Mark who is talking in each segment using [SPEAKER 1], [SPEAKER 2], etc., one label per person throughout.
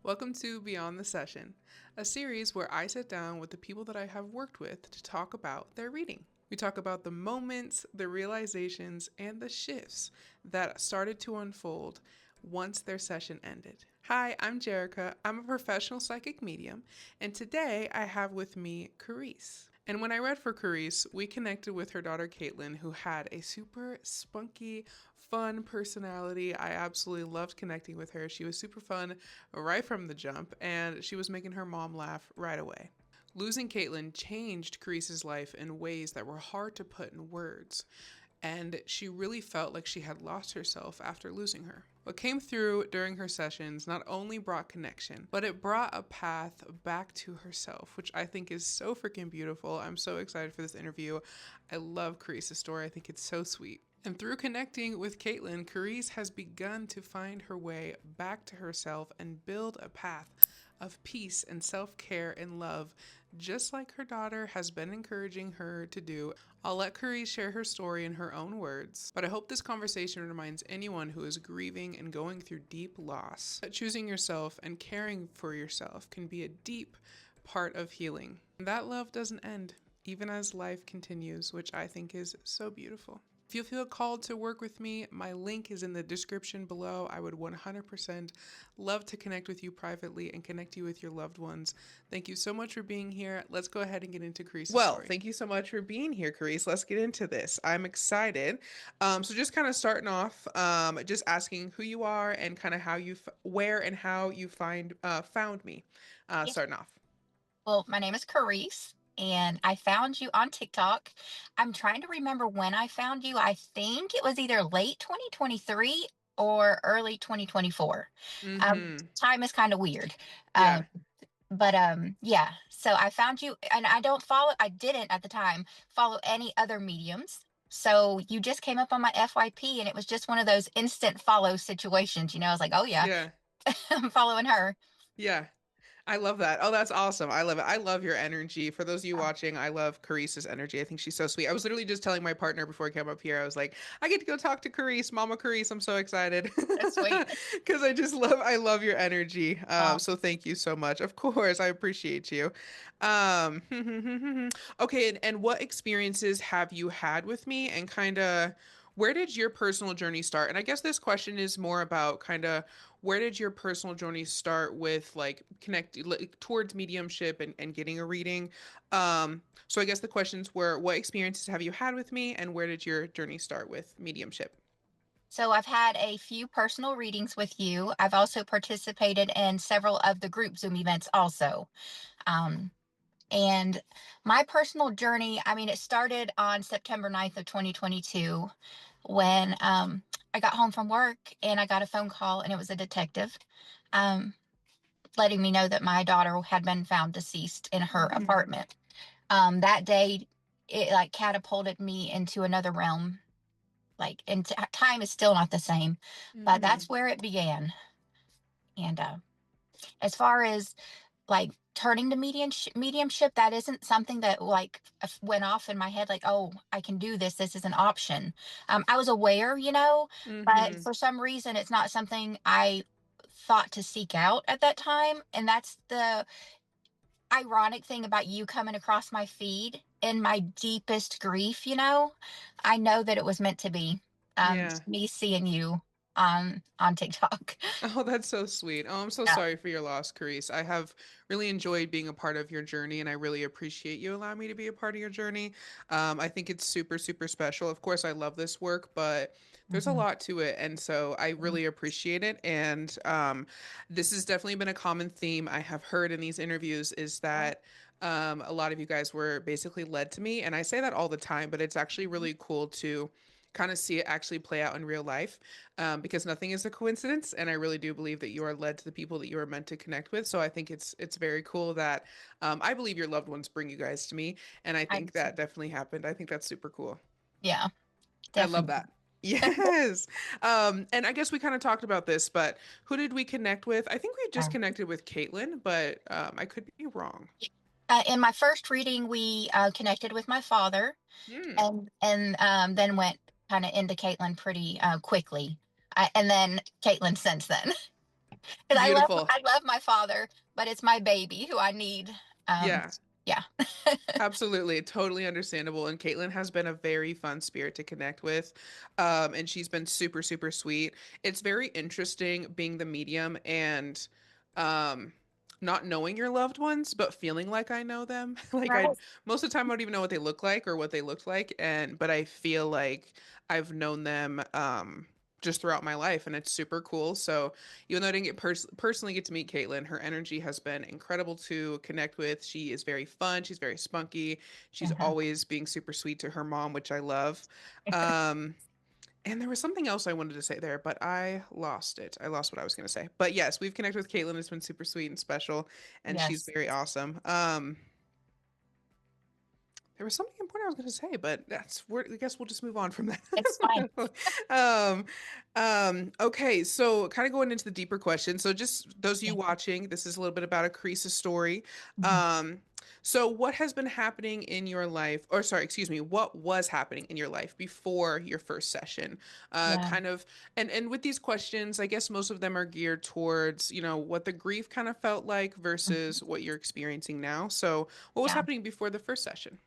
[SPEAKER 1] Welcome to Beyond the Session, a series where I sit down with the people that I have worked with to talk about their reading. We talk about the moments, the realizations, and the shifts that started to unfold once their session ended. Hi, I'm Jerica. I'm a professional psychic medium, and today I have with me Karese. And when I read for Karese, we connected with her daughter Caitlin, who had a super spunky, fun personality. I absolutely loved connecting with her. She was super fun right from the jump, and she was making her mom laugh right away. Losing Caitlin changed Carese's life in ways that were hard to put in words, and she really felt like she had lost herself after losing her. What came through during her sessions not only brought connection, but it brought a path back to herself, which I think is so freaking beautiful. I'm so excited for this interview. I love Carese's story. I think it's so sweet. And through connecting with Caitlin, Karese has begun to find her way back to herself and build a path of peace and self-care and love, just like her daughter has been encouraging her to do. I'll let Karese share her story in her own words, but I hope this conversation reminds anyone who is grieving and going through deep loss that choosing yourself and caring for yourself can be a deep part of healing. And that love doesn't end, even as life continues, which I think is so beautiful. If you feel called to work with me, my link is in the description below. I would 100% love to connect with you privately and connect you with your loved ones. Thank you so much for being here. Let's go ahead and get into Carese's story. Thank you so much for being here, Karese. Let's get into this. I'm excited. So just kind of starting off, just asking who you are and kind of how you, where and how you found me.
[SPEAKER 2] Yeah.
[SPEAKER 1] Starting off.
[SPEAKER 2] Well, my name is Karese, and I found you on TikTok. I'm trying to remember when I found you. I think it was either late 2023 or early 2024.
[SPEAKER 1] Mm-hmm.
[SPEAKER 2] Time is kind of weird. Um,
[SPEAKER 1] Yeah.
[SPEAKER 2] yeah. So I found you, and I didn't at the time follow any other mediums. So you just came up on my FYP, and it was just one of those instant follow situations. I was like, oh, yeah,
[SPEAKER 1] Yeah.
[SPEAKER 2] I'm following her.
[SPEAKER 1] Yeah. I love that. Oh, that's awesome. I love it. I love your energy. For those of you
[SPEAKER 2] Oh,
[SPEAKER 1] watching, I love Carese's energy. I think she's so sweet. I was literally just telling my partner before I came up here, I was like, I get to go talk to Carese, Mama Carese. I'm so excited.
[SPEAKER 2] that's sweet.
[SPEAKER 1] Because I love your energy. So thank you so much. Of course, I appreciate you. Um, okay, and what experiences have you had with me and kind of where did your personal journey start? And I guess this question is more about kind of where did your personal journey start with like connect like, towards mediumship and getting a reading? So I guess the questions were what experiences have you had with me and where did your journey start with mediumship?
[SPEAKER 2] So I've had a few personal readings with you. I've also participated in several of the group Zoom events also. Um, and my personal journey, I mean, it started on September 9th of 2022 when I got home from work and I got a phone call, and it was a detective um, letting me know that my daughter had been found deceased in her apartment. That day, it like catapulted me into another realm. Like, and time is still not the same, but
[SPEAKER 1] Mm-hmm.
[SPEAKER 2] that's where it began. And as far as like turning to mediumship, that isn't something that like went off in my head like, oh, I can do this, this is an option. I was aware, but
[SPEAKER 1] Mm-hmm.
[SPEAKER 2] for some reason it's not something I thought to seek out at that time. And that's the ironic thing about you coming across my feed in my deepest grief. I know that it was meant to be.
[SPEAKER 1] Yeah.
[SPEAKER 2] Me seeing you on TikTok.
[SPEAKER 1] Oh, that's so sweet. Oh, I'm so
[SPEAKER 2] Yeah.
[SPEAKER 1] sorry for your loss, Carice. I have really enjoyed being a part of your journey, and I really appreciate you allowing me to be a part of your journey. I think it's super, super special. Of course, I love this work, but there's a
[SPEAKER 2] Mhm.
[SPEAKER 1] lot to it, and so I really appreciate it. And this has definitely been a common theme I have heard in these interviews is that a lot of you guys were basically led to me, and I say that all the time, but it's actually really cool to kind of see it actually play out in real life because nothing is a coincidence, and I really do believe that you are led to the people that you are meant to connect with. So I think it's very cool that I believe your loved ones bring you guys to me, and I
[SPEAKER 2] I
[SPEAKER 1] think that definitely happened. I think that's super cool.
[SPEAKER 2] Yeah,
[SPEAKER 1] I love
[SPEAKER 2] definitely.
[SPEAKER 1] that. Yes. And I guess we kind of talked about this, but who did we connect with? I think we just connected with Caitlin, but I could be wrong.
[SPEAKER 2] In my first reading, we connected with my father,
[SPEAKER 1] Hmm.
[SPEAKER 2] and then went kind of into Caitlin pretty quickly, and then Caitlin since then. Because
[SPEAKER 1] Beautiful.
[SPEAKER 2] I love my father, but it's my baby who I need. Um,
[SPEAKER 1] Yeah.
[SPEAKER 2] yeah.
[SPEAKER 1] Absolutely, totally understandable. And Caitlin has been a very fun spirit to connect with. And she's been super, super sweet. It's very interesting being the medium and um not knowing your loved ones, but feeling like I know them. Like I
[SPEAKER 2] Right.
[SPEAKER 1] most of the time I don't even know what they look like or what they looked like. And but I feel like I've known them just throughout my life, and it's super cool. So even though I didn't personally get to meet Caitlin, her energy has been incredible to connect with. She is very fun. She's very spunky. She's
[SPEAKER 2] Uh-huh.
[SPEAKER 1] always being super sweet to her mom, which I love. Um, and there was something else I wanted to say there, but I lost it. I lost what I was going to say. But yes, we've connected with Caitlin. It's been super sweet and special, and she's
[SPEAKER 2] Yes.
[SPEAKER 1] very awesome. There was something important I was going to say, but I guess we'll just move on from
[SPEAKER 2] It's fine.
[SPEAKER 1] that. um, okay, so kind of going into the deeper question. So just those of you
[SPEAKER 2] Yeah.
[SPEAKER 1] watching, this is a little bit about a Carissa's story.
[SPEAKER 2] Mhm.
[SPEAKER 1] Um, so what has been happening in your life, or sorry, excuse me, what was happening in your life before your first session?
[SPEAKER 2] Yeah.
[SPEAKER 1] Kind of, and with these questions, I guess most of them are geared towards, what the grief kind of felt like
[SPEAKER 2] Mhm.
[SPEAKER 1] versus what you're experiencing now. So what was
[SPEAKER 2] Yeah.
[SPEAKER 1] happening before the first session?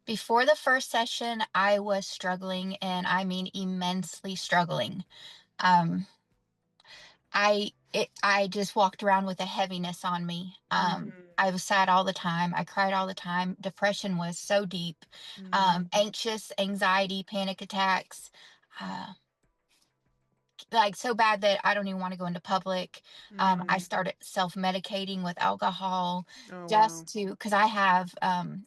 [SPEAKER 2] Before the first session, I was struggling, and I mean immensely struggling. Um, I just walked around with a heaviness on me.
[SPEAKER 1] Mm-hmm.
[SPEAKER 2] I was sad all the time. I cried all the time. Depression was so deep.
[SPEAKER 1] Mm-hmm.
[SPEAKER 2] Anxious, anxiety, panic attacks. Uh, like so bad that I don't even want to go into public. I
[SPEAKER 1] Mm-hmm.
[SPEAKER 2] started self-medicating with alcohol
[SPEAKER 1] Oh, wow.
[SPEAKER 2] just to, because I have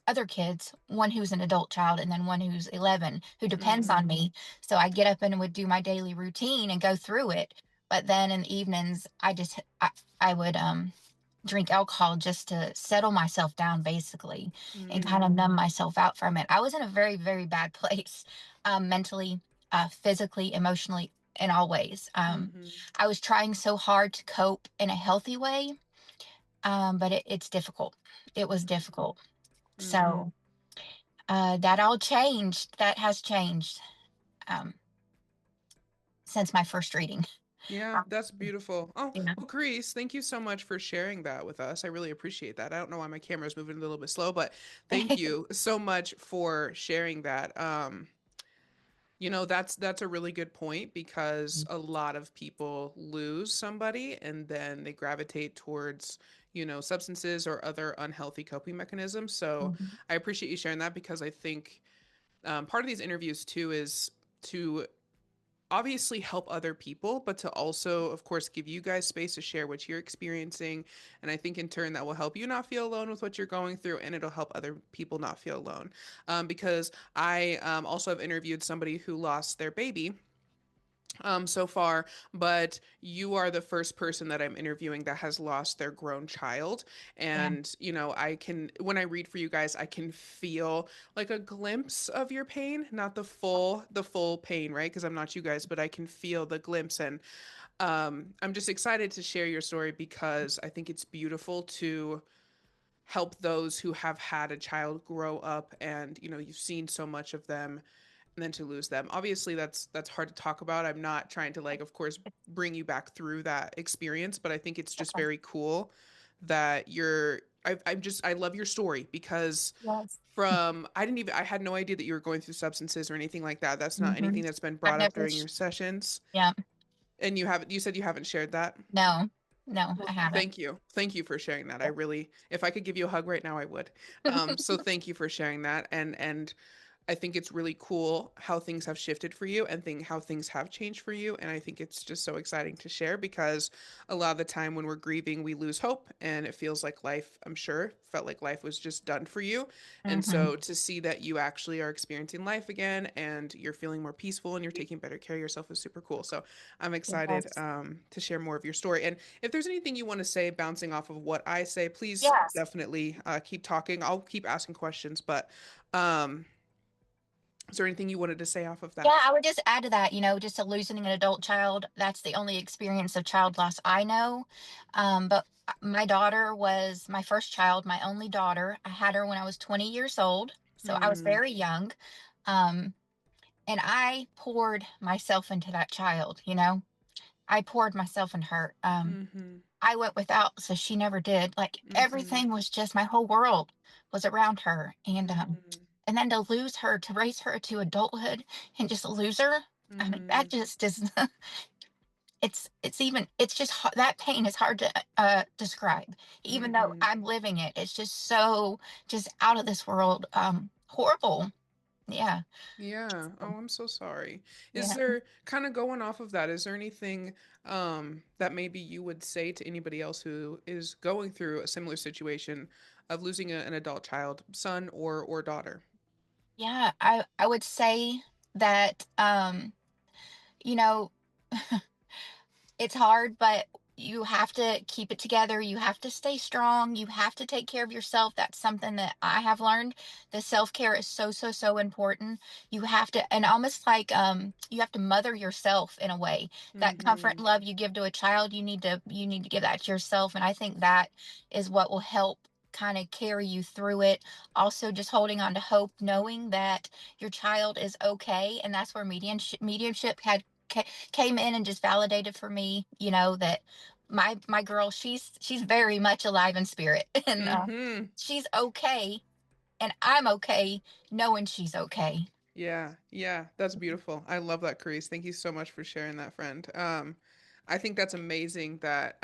[SPEAKER 2] other kids, one who's an adult child and then one who's 11 who depends
[SPEAKER 1] Mm-hmm.
[SPEAKER 2] on me. So I get up and would do my daily routine and go through it. But then in the evenings, I would drink alcohol just to settle myself down basically and kind
[SPEAKER 1] Mm-hmm.
[SPEAKER 2] of numb myself out from it. I was in a very, very bad place, mentally, physically, emotionally, in all ways.
[SPEAKER 1] Mm-hmm.
[SPEAKER 2] I was trying so hard to cope in a healthy way, but it's difficult. It was difficult.
[SPEAKER 1] Mm-hmm.
[SPEAKER 2] So that all changed. That has changed um, since my first reading.
[SPEAKER 1] Yeah, that's beautiful. Oh,
[SPEAKER 2] You know.
[SPEAKER 1] well, Grace, thank you so much for sharing that with us. I really appreciate that. I don't know why my camera is moving a little bit slow, but thank you so much for sharing that. That's a really good point because a lot of people lose somebody and then they gravitate towards, substances or other unhealthy coping mechanisms. So
[SPEAKER 2] Mhm.
[SPEAKER 1] I appreciate you sharing that because I think part of these interviews too is to obviously help other people, but to also, of course, give you guys space to share what you're experiencing. And I think in turn that will help you not feel alone with what you're going through, and it'll help other people not feel alone. Because I also have interviewed somebody who lost their baby so far, but you are the first person that I'm interviewing that has lost their grown child.
[SPEAKER 2] Yeah.
[SPEAKER 1] And, when I read for you guys, I can feel like a glimpse of your pain, not the full pain, right? Because I'm not you guys, but I can feel the glimpse. And I'm just excited to share your story because I think it's beautiful to help those who have had a child grow up and, you've seen so much of them and then to lose them. Obviously, that's hard to talk about. I'm not trying to of course, bring you back through that experience, but I think it's just
[SPEAKER 2] Okay.
[SPEAKER 1] very cool that you're. I love your story because
[SPEAKER 2] Yes.
[SPEAKER 1] I had no idea that you were going through substances or anything like that. That's not
[SPEAKER 2] Hmm.
[SPEAKER 1] anything that's been
[SPEAKER 2] I've
[SPEAKER 1] brought up
[SPEAKER 2] never.
[SPEAKER 1] during your sessions,
[SPEAKER 2] Yeah.
[SPEAKER 1] and you said you haven't shared that.
[SPEAKER 2] No. No, I
[SPEAKER 1] Well,
[SPEAKER 2] haven't.
[SPEAKER 1] thank you for sharing that. I really, if I could give you a hug right now, I would. So thank you for sharing that, and I think it's really cool how things have shifted for you and how things have changed for you. And I think it's just so exciting to share because a lot of the time when we're grieving, we lose hope and it feels like life, I'm sure, felt like life was just done for you. And
[SPEAKER 2] Hmm.
[SPEAKER 1] so to see that you actually are experiencing life again and you're feeling more peaceful and you're taking better care of yourself is super cool. So I'm excited
[SPEAKER 2] Yes.
[SPEAKER 1] to share more of your story. And if there's anything you want to say bouncing off of what I say, please
[SPEAKER 2] Yes.
[SPEAKER 1] definitely keep talking. I'll keep asking questions, but um, is there anything you wanted to say off of
[SPEAKER 2] Yeah,
[SPEAKER 1] that?
[SPEAKER 2] I would just add to that, just to losing an adult child, that's the only experience of child loss I know. But my daughter was my first child, my only daughter. I had her when I was 20 years old, so I was
[SPEAKER 1] Mm,
[SPEAKER 2] very young. Um, and I poured myself into that child. I poured myself in her.
[SPEAKER 1] Mm-hmm.
[SPEAKER 2] I went without, so she never did. Like
[SPEAKER 1] Mm-hmm.
[SPEAKER 2] everything was just my whole world was around her,
[SPEAKER 1] Mm-hmm.
[SPEAKER 2] and then to lose her, to raise her to adulthood, and just lose her. I mean,
[SPEAKER 1] Mm-hmm.
[SPEAKER 2] that just is. It's just that pain is hard to describe. Even though
[SPEAKER 1] Mm-hmm.
[SPEAKER 2] I'm living it, it's just so just out of this world. Horrible. Yeah.
[SPEAKER 1] Yeah. Oh, I'm so sorry. Is
[SPEAKER 2] Yeah.
[SPEAKER 1] there, kind of going off of that, is there anything that maybe you would say to anybody else who is going through a similar situation of losing an adult child, son or daughter?
[SPEAKER 2] Yeah. I would say that you know it's hard, but you have to keep it together. You have to stay strong. You have to take care of yourself. That's something that I have learned. The self-care is so, so, so important. You have to, and almost like you have to mother yourself in a way. That comfort
[SPEAKER 1] Mm-hmm.
[SPEAKER 2] and love you give to a child, you need to give that to yourself. And I think that is what will help kind of carry you through it. Also, just holding on to hope, knowing that your child is okay. And that's where mediumship came in and just validated for me, that my girl, she's very much alive in spirit, and
[SPEAKER 1] Mm-hmm.
[SPEAKER 2] she's okay, and I'm okay knowing she's okay.
[SPEAKER 1] Yeah, yeah, that's beautiful. I love that, Carice. Thank you so much for sharing that, friend. I think that's amazing that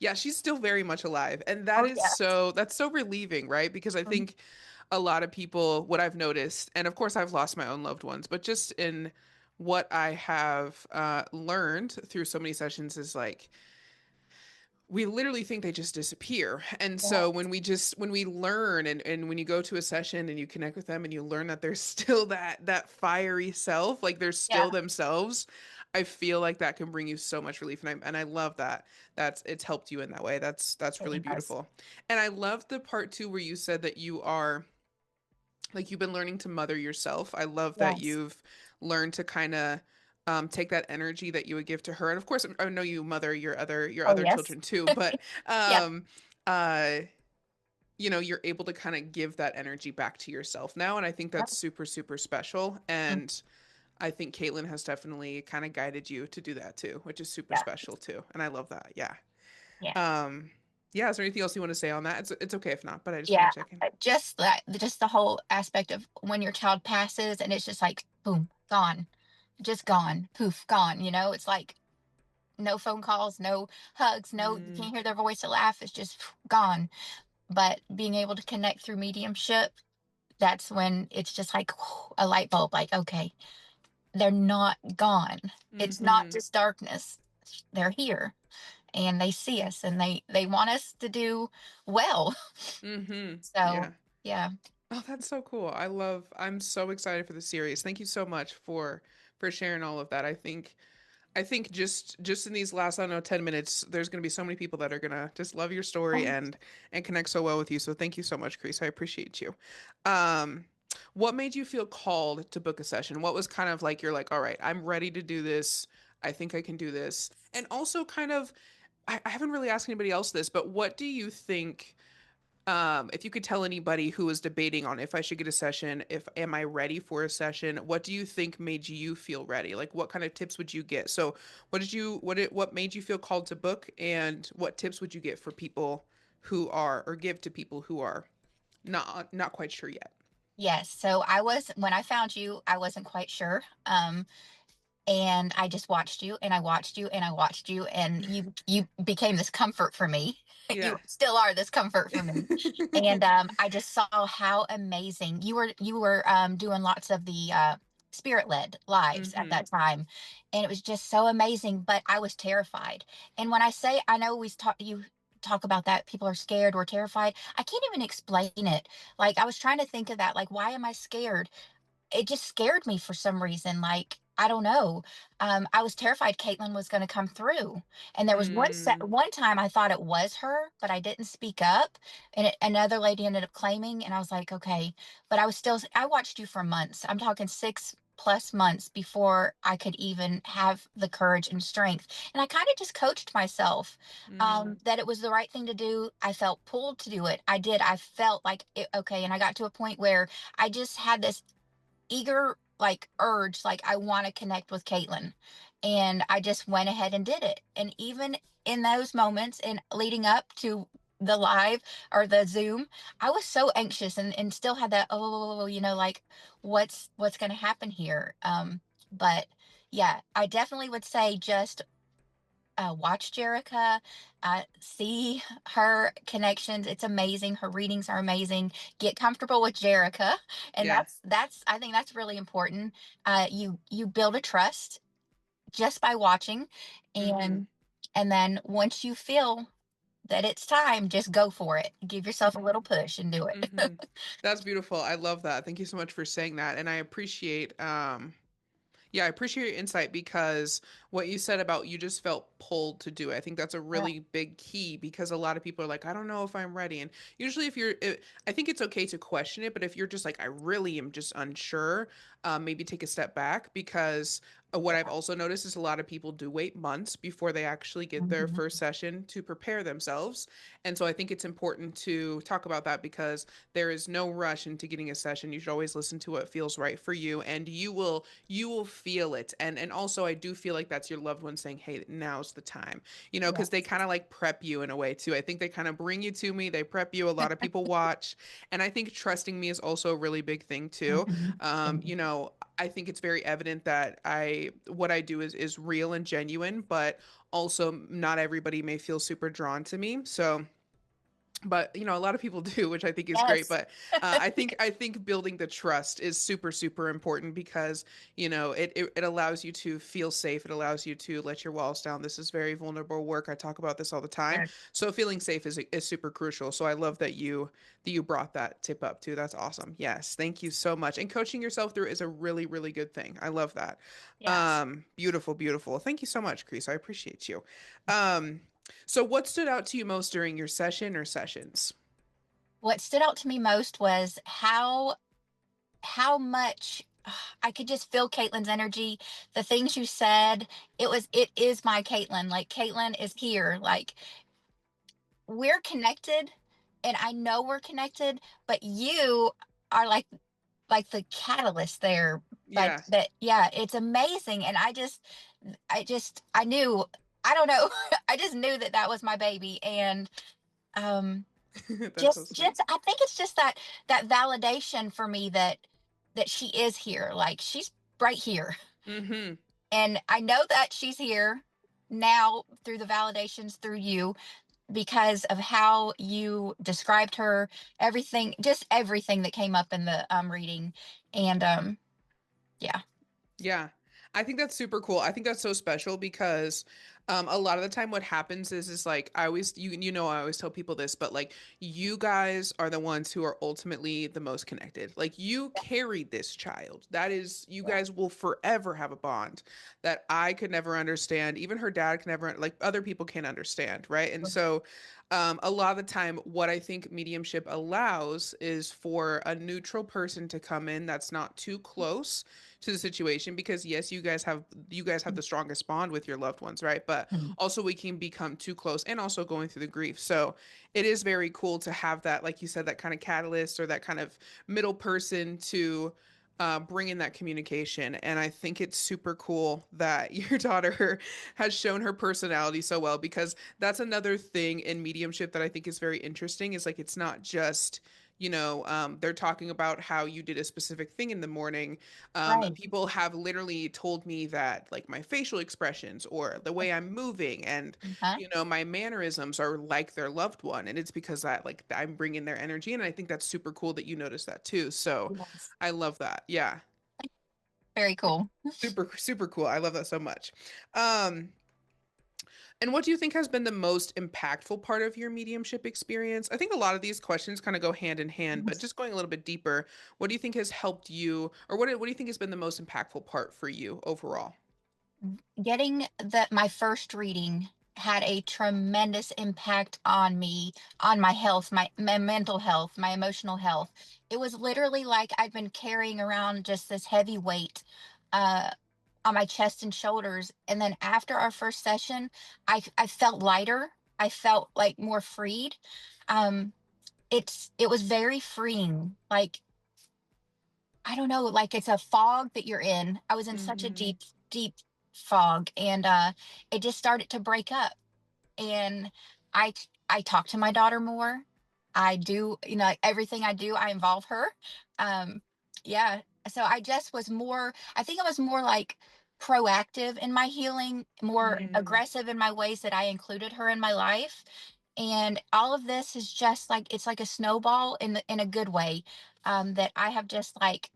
[SPEAKER 1] yeah, she's still very much alive. And that
[SPEAKER 2] Oh
[SPEAKER 1] is
[SPEAKER 2] yeah.
[SPEAKER 1] that's so relieving, right? Because I
[SPEAKER 2] Mhm.
[SPEAKER 1] think a lot of people, what I've noticed, and of course I've lost my own loved ones, but just in what I have learned through so many sessions is like we literally think they just disappear. And so
[SPEAKER 2] Yes.
[SPEAKER 1] when we learn and when you go to a session and you connect with them and you learn that there's still that fiery self, like they're
[SPEAKER 2] Yeah,
[SPEAKER 1] still themselves, I feel like that can bring you so much relief. And I love that. It's helped you in that way. That's really
[SPEAKER 2] it does.
[SPEAKER 1] beautiful. And I love the part too where you said that you are like you've been learning to mother yourself. I love that
[SPEAKER 2] Yes.
[SPEAKER 1] you've learned to kind of take that energy that you would give to her. And of course, I know you mother your
[SPEAKER 2] Oh
[SPEAKER 1] other
[SPEAKER 2] yes.
[SPEAKER 1] children too, but
[SPEAKER 2] Yeah.
[SPEAKER 1] uh, you're able to kind of give that energy back to yourself now. And I think
[SPEAKER 2] Yep.
[SPEAKER 1] that's super, super special. And I think Caitlin has definitely kind of guided you to do that too, which is super
[SPEAKER 2] Yeah.
[SPEAKER 1] special too. And I love that. Yeah.
[SPEAKER 2] Yeah.
[SPEAKER 1] Um, yeah. Is there anything else you want to say on that? It's okay if not, but I just want
[SPEAKER 2] Yeah.
[SPEAKER 1] to check in.
[SPEAKER 2] Just the whole aspect of when your child passes and it's just like boom, gone, just gone, poof, gone. It's like no phone calls, no hugs, no, you
[SPEAKER 1] Mm,
[SPEAKER 2] can't hear their voice or laugh. It's just gone. But being able to connect through mediumship, that's when it's just like a light bulb, like, okay, they're not gone. It's not
[SPEAKER 1] mm-hmm.
[SPEAKER 2] just darkness. They're here and they see us and they want us to do well.
[SPEAKER 1] Mm-hmm.
[SPEAKER 2] So
[SPEAKER 1] Yeah.
[SPEAKER 2] yeah.
[SPEAKER 1] Oh, that's so cool. I'm so excited for the series. Thank you so much for sharing all of that. I think just in these last, I don't know, 10 minutes, there's going to be so many people that are going to just love your story and connect so well with you. So thank you so much, Chris. I appreciate you. Um, what made you feel called to book a session? What was kind of like you're like, all right, I'm ready to do this. I think I can do this. And also kind of I haven't really asked anybody else this, but what do you think if you could tell anybody who was debating on if I should get a session, if am I ready for a session, what do you think made you feel ready? Like what kind of tips would you get? So what made you feel called to book and what tips would you get for people who are or give to people who are not quite sure yet?
[SPEAKER 2] Yes. So when I found you, I wasn't quite sure. And I just watched you and I watched you and I watched you and you became this comfort for me. You
[SPEAKER 1] Yeah.
[SPEAKER 2] still are this comfort for me. And I just saw how amazing you were doing lots of the spirit led lives at
[SPEAKER 1] Mm-hmm.
[SPEAKER 2] that time. And it was just so amazing, but I was terrified. And when I say I know we talk you talk about that people are scared or terrified, I can't even explain it. Like I was trying to think of that, like why am I scared? It just scared me for some reason. Like, I don't know. I was terrified Caitlin was going to come through. And there was
[SPEAKER 1] Mm,
[SPEAKER 2] one time I thought it was her, but I didn't speak up. And another lady ended up claiming. And I was like, okay. But I watched you for months. I'm talking 6+ months before I could even have the courage and strength. And I kind of just coached myself
[SPEAKER 1] mm,
[SPEAKER 2] that it was the right thing to do. I felt pulled to do it. I did. I felt like, okay. And I got to a point where I just had this eager like urge, like I want to connect with Caitlin. and I just went ahead and did it. And even in those moments and leading up to the live or the Zoom, I was so anxious and still had that, oh, like what's going to happen here. But yeah, I definitely would say just watch Jerica, see her connections. It's amazing. Her readings are amazing. Get comfortable with Jerica, and
[SPEAKER 1] Yeah.
[SPEAKER 2] that's I think that's really important. You build a trust just by watching,
[SPEAKER 1] Mm-hmm.
[SPEAKER 2] and then once you feel that it's time, just go for it. Give yourself a little push and do it.
[SPEAKER 1] Mm-hmm. That's beautiful. I love that. Thank you so much for saying that. And I appreciate yeah, I appreciate your insight because what you said about you just felt pulled to do it. I think that's a
[SPEAKER 2] Yeah.
[SPEAKER 1] really big key because a lot of people are like, I don't know if I'm ready. And usually, if you're, I think it's okay to question it, but if you're just like, I really am just unsure, maybe take a step back because what I've
[SPEAKER 2] Yeah.
[SPEAKER 1] also noticed is a lot of people do wait months before they actually get their
[SPEAKER 2] Mhm.
[SPEAKER 1] first session to prepare themselves. And so I think it's important to talk about that because there is no rush into getting a session. You should always listen to what feels right for you and you will feel it. And also I do feel like that's your loved one saying, hey, now's the time, because they
[SPEAKER 2] Yes.
[SPEAKER 1] kind of like prep you in a way too. I think they kind of bring you to me, they prep you. A lot of people watch, and I think trusting me is also a really big thing too.
[SPEAKER 2] Mhm.
[SPEAKER 1] I think it's very evident that I what I do is real and genuine, but also not everybody may feel super drawn to me. So but a lot of people do, which I think is great.
[SPEAKER 2] Yes.
[SPEAKER 1] But I think building the trust is super super important because it allows you to feel safe. It allows you to let your walls down. This is very vulnerable work. I talk about this all the time.
[SPEAKER 2] Yes.
[SPEAKER 1] So feeling safe is super crucial. So I love that you brought that tip up too. That's awesome. Yes, thank you so much. And coaching yourself through is a really really good thing. I love that.
[SPEAKER 2] Yes.
[SPEAKER 1] Beautiful, beautiful. Thank you so much, Chris. I appreciate you. Um, so, what stood out to you most during your session or sessions?
[SPEAKER 2] What stood out to me most was how much I could just feel Caitlin's energy. The things you said, it is my Caitlin. Like Caitlin is here. Like we're connected, and I know we're connected, but you are like the catalyst there. Like
[SPEAKER 1] Yeah,
[SPEAKER 2] that, yeah, it's amazing. And I knew, I don't know, I just knew that that was my baby. And um
[SPEAKER 1] that's so sweet.
[SPEAKER 2] just I think it's just that validation for me that she is here, like she's right here.
[SPEAKER 1] Mm-hmm.
[SPEAKER 2] And I know that she's here now through the validations through you, because of how you described her, everything, just everything that came up in the reading. And yeah.
[SPEAKER 1] Yeah. I think that's super cool. I think that's so special because a lot of the time what happens is like I always I always tell people this, but like you guys are the ones who are ultimately the most connected. Like you carried this child. That is you
[SPEAKER 2] Yeah.
[SPEAKER 1] guys will forever have a bond that I could never understand. Even her dad can never like other people can't understand, right? And so a lot of the time, what I think mediumship allows is for a neutral person to come in that's not too close to the situation because yes you guys have the strongest bond with your loved ones, right? But
[SPEAKER 2] Mhm.
[SPEAKER 1] also we can become too close and also going through the grief. So it is very cool to have that, like you said, that kind of catalyst or that kind of middle person to bring in that communication. And I think it's super cool that your daughter has shown her personality so well because that's another thing in mediumship that I think is very interesting is like it's not just they're talking about how you did a specific thing in the morning.
[SPEAKER 2] Right.
[SPEAKER 1] People have literally told me that like my facial expressions or the way I'm moving and
[SPEAKER 2] Huh.
[SPEAKER 1] my mannerisms are like their loved one, and it's because that like I'm bringing their energy, and I think that's super cool that you notice that too. So
[SPEAKER 2] Yes.
[SPEAKER 1] I love that. Yeah,
[SPEAKER 2] Very cool.
[SPEAKER 1] super super cool. I love that so much. Um, and what do you think has been the most impactful part of your mediumship experience? I think a lot of these questions kind of go hand in hand, but just going a little bit deeper, what do you think has helped you, or what do you think has been the most impactful part for you overall?
[SPEAKER 2] Getting my first reading had a tremendous impact on me, on my health, my mental health, my emotional health. It was literally like I'd been carrying around just this heavy weight uh on my chest and shoulders. And then after our first session, I felt lighter. I felt like more freed. um it was very freeing. Like I don't know, like it's a fog that you're in. I was in such a
[SPEAKER 1] Mm-hmm.
[SPEAKER 2] deep fog, and it just started to break up. And I talk to my daughter more. I do, like, everything I do, I involve her. Um, yeah. So I just was more. I think I was more like proactive in my healing, more
[SPEAKER 1] Mm.
[SPEAKER 2] aggressive in my ways that I included her in my life. And all of this is just like it's like a snowball in a good way. That I have just like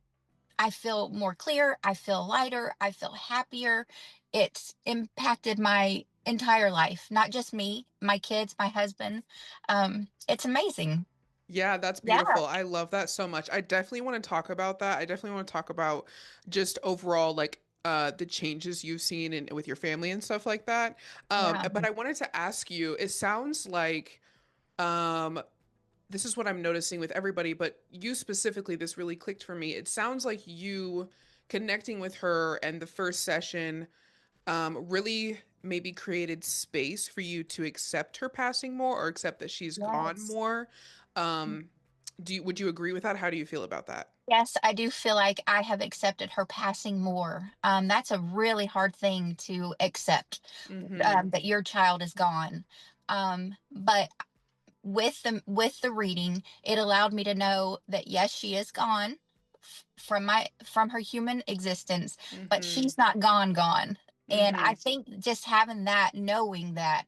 [SPEAKER 2] I feel more clear, I feel lighter, I feel happier. It's impacted my entire life, not just me, my kids, my husband. It's amazing.
[SPEAKER 1] Yeah, that's
[SPEAKER 2] Yeah,
[SPEAKER 1] beautiful. I love that so much. I definitely want to talk about that. I definitely want to talk about just overall like the changes you've seen in with your family and stuff like that.
[SPEAKER 2] yeah,
[SPEAKER 1] But I wanted to ask you, it sounds like um this is what I'm noticing with everybody, but you specifically, this really clicked for me. It sounds like you connecting with her and the first session really maybe created space for you to accept her passing more or accept that she's gone
[SPEAKER 2] yes.
[SPEAKER 1] more. Um, would you agree with that? How do you feel about that?
[SPEAKER 2] Yes, I do feel like I have accepted her passing more. That's a really hard thing to accept,
[SPEAKER 1] Mm-hmm.
[SPEAKER 2] that your child is gone. But with the reading, it allowed me to know that yes, she is gone from her human existence, but
[SPEAKER 1] Mm-hmm.
[SPEAKER 2] she's not gone. And
[SPEAKER 1] Mm-hmm.
[SPEAKER 2] I think just having that, knowing that,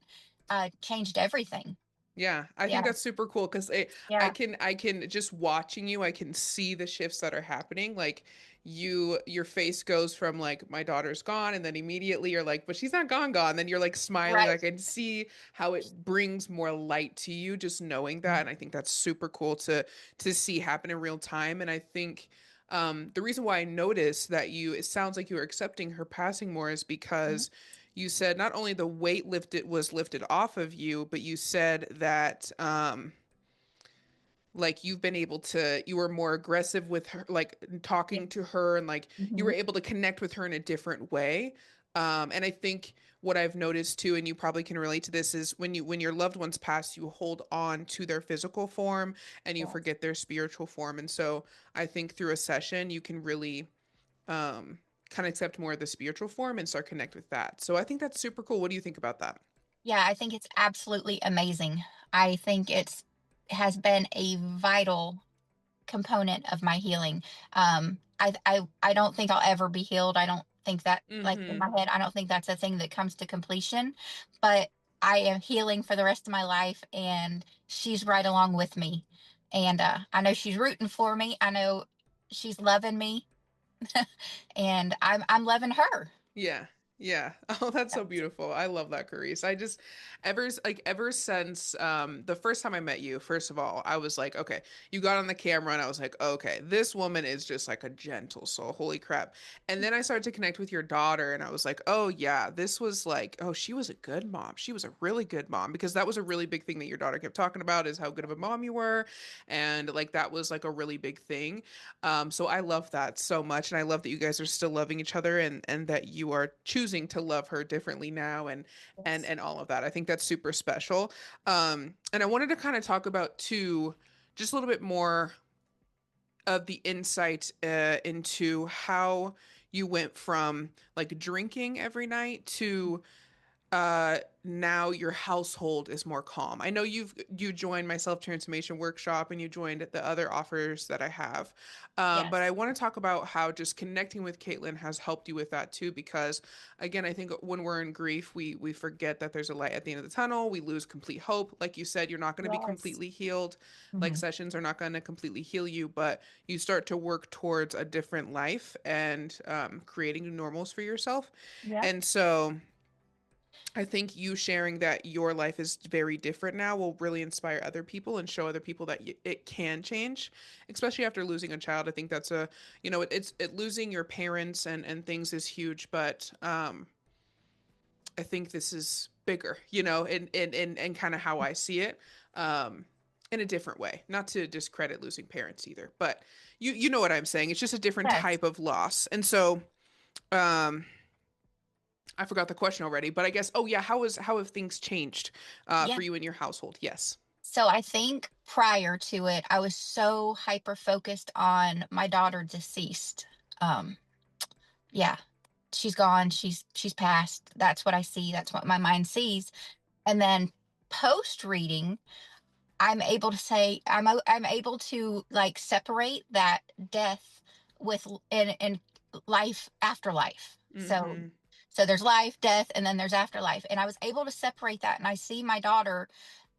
[SPEAKER 2] changed everything.
[SPEAKER 1] Yeah, I think
[SPEAKER 2] Yeah,
[SPEAKER 1] that's super cool because
[SPEAKER 2] yeah,
[SPEAKER 1] I can just watching you, I can see the shifts that are happening. Like your face goes from like my daughter's gone, and then immediately you're like, but she's not gone. Then you're like smiling. I
[SPEAKER 2] right.
[SPEAKER 1] can see how it brings more light to you just knowing that, and I think that's super cool to see happen in real time. And I think the reason why I noticed that it sounds like you were accepting her passing more is
[SPEAKER 2] Mhm.
[SPEAKER 1] because you said not only the weight lifted was lifted off of you, but you said that like you've been able to you were more aggressive with her, like
[SPEAKER 2] Yeah.
[SPEAKER 1] talking to her, and like you were
[SPEAKER 2] Mhm.
[SPEAKER 1] able to connect with her in a different way. And I think what I've noticed too, and you probably can relate to this, is when your loved ones pass, you hold on to their physical form and you
[SPEAKER 2] Yes.
[SPEAKER 1] forget their spiritual form. And so I think through a session you can really um kind of accept more of the spiritual form and start connect with that. So I think that's super cool. What do you think about that?
[SPEAKER 2] Yeah, I think it's absolutely amazing. I think has been a vital component of my healing. I don't think I'll ever be healed. I don't think that, like, in my
[SPEAKER 1] Mm-hmm.
[SPEAKER 2] head, I don't think that's a thing that comes to completion. But I am healing for the rest of my life, and she's right along with me. And I know she's rooting for me. I know she's loving me, and I'm loving her.
[SPEAKER 1] Yeah. Yeah. Oh, that's so beautiful. I love that, Carice. I just ever since the first time I met you, first of all, I was like, okay, you got on the camera and I was like, okay, this woman is just like a gentle soul. Holy crap. And then I started to connect with your daughter and I was like, oh yeah, this was like, oh, she was a good mom. She was a really good mom because that was a really big thing that your daughter kept talking about is how good of a mom you were. And like that was like a really big thing. So I love that so much, and I love that you guys are still loving each other, and that you are choosing to love her differently now,
[SPEAKER 2] Yes.
[SPEAKER 1] and all of that. I think that's super special. And I wanted to kind of talk about too, just a little bit more of the insight into how you went from like drinking every night to now your household is more calm. I know you joined my self transformation workshop and you joined the other offers that I have, but I
[SPEAKER 2] Yes.
[SPEAKER 1] want to talk about how just connecting with Caitlin has helped you with that too. Because again, I think when we're in grief, we forget that there's a light at the end of the tunnel. We lose complete hope. Like you said, you're not going to be
[SPEAKER 2] Yes.
[SPEAKER 1] completely healed. Like
[SPEAKER 2] Hmm.
[SPEAKER 1] sessions are not going to completely heal you, but you start to work towards a different life and creating new normals for yourself.
[SPEAKER 2] Yep.
[SPEAKER 1] And so I think you sharing that your life is very different now will really inspire other people and show other people that it can change, especially after losing a child. I think that's it losing your parents and things is huge, but I think this is bigger, and kind of how I see it, um, in a different way. Not to discredit losing parents either, but you know what I'm saying. It's just a different
[SPEAKER 2] Yes.
[SPEAKER 1] type of loss, and so um, I forgot the question already, but I guess, oh yeah, how have things changed
[SPEAKER 2] Yeah.
[SPEAKER 1] for you in your household? Yes.
[SPEAKER 2] So I think prior to it, I was so hyper focused on my daughter deceased. Um, yeah. she's gone, she's passed. That's what I see. That's what my mind sees. And then post reading, I'm able to say I'm able to like separate that death with and life after life. So
[SPEAKER 1] Mm-hmm.
[SPEAKER 2] there's life, death, and then there's afterlife. And I was able to separate that, and I see my daughter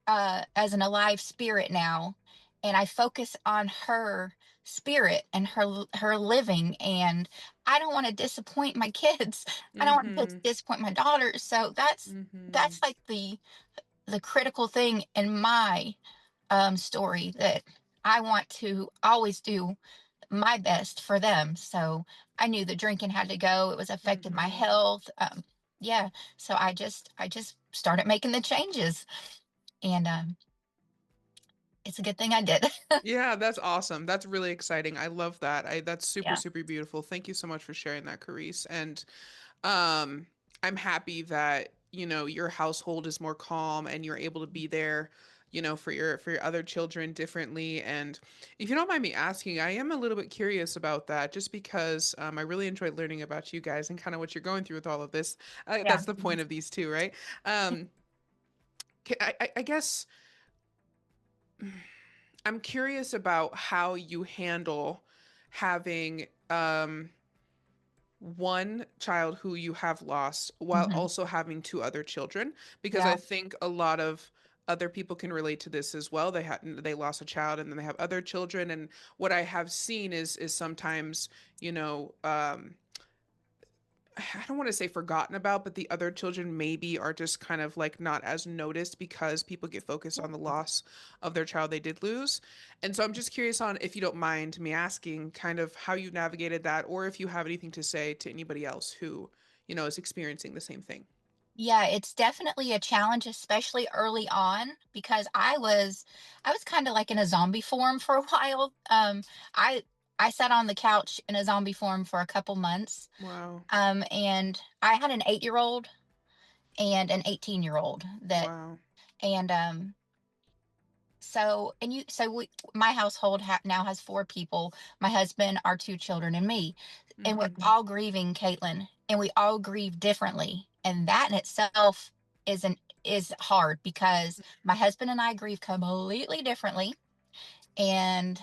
[SPEAKER 2] as an alive spirit now, and I focus on her spirit and her living. And I don't want to disappoint my kids. I don't want to
[SPEAKER 1] Mm-hmm.
[SPEAKER 2] disappoint my daughters. So
[SPEAKER 1] Mm-hmm.
[SPEAKER 2] that's like the critical thing in my story, that I want to always do my best for them. So I knew the drinking had to go. It was affecting my
[SPEAKER 1] Mm-hmm.
[SPEAKER 2] health. Yeah. So I just started making the changes, and it's a good thing I did.
[SPEAKER 1] Yeah, that's awesome. That's really exciting. I love that. That's super,
[SPEAKER 2] Yeah.
[SPEAKER 1] super beautiful. Thank you so much for sharing that, Carice. And um, I'm happy that, your household is more calm and you're able to be there, for your other children differently. And if you don't mind me asking, I am a little bit curious about that, just because I really enjoyed learning about you guys and kind of what you're going through with all of this.
[SPEAKER 2] Yeah.
[SPEAKER 1] That's the point of these two, right? Um, I guess I'm curious about how you handle having one child who you have lost while
[SPEAKER 2] Hmm.
[SPEAKER 1] also having two other children, because I
[SPEAKER 2] Yeah.
[SPEAKER 1] think a lot of other people can relate to this as well. They lost a child and then they have other children, and what I have seen is sometimes, you know, I don't want to say forgotten about, but the other children maybe are just kind of like not as noticed because people get focused on the loss of their child they did lose. And so I'm just curious, on, if you don't mind me asking, kind of how you navigated that, or if you have anything to say to anybody else who, is experiencing the same thing.
[SPEAKER 2] Yeah, it's definitely a challenge, especially early on, because I was kind of like in a zombie form for a while. I I sat on the couch in a zombie form for a couple months.
[SPEAKER 1] Wow.
[SPEAKER 2] And I had an 8-year-old and an 18-year-old that,
[SPEAKER 1] Wow.
[SPEAKER 2] and so and you so we my household now has 4 people: my husband, our 2 children, and me. And we're
[SPEAKER 1] Mm-hmm.
[SPEAKER 2] all grieving Caitlin, and we all grieve differently, and that in itself is hard, because my husband and I grieve completely differently. And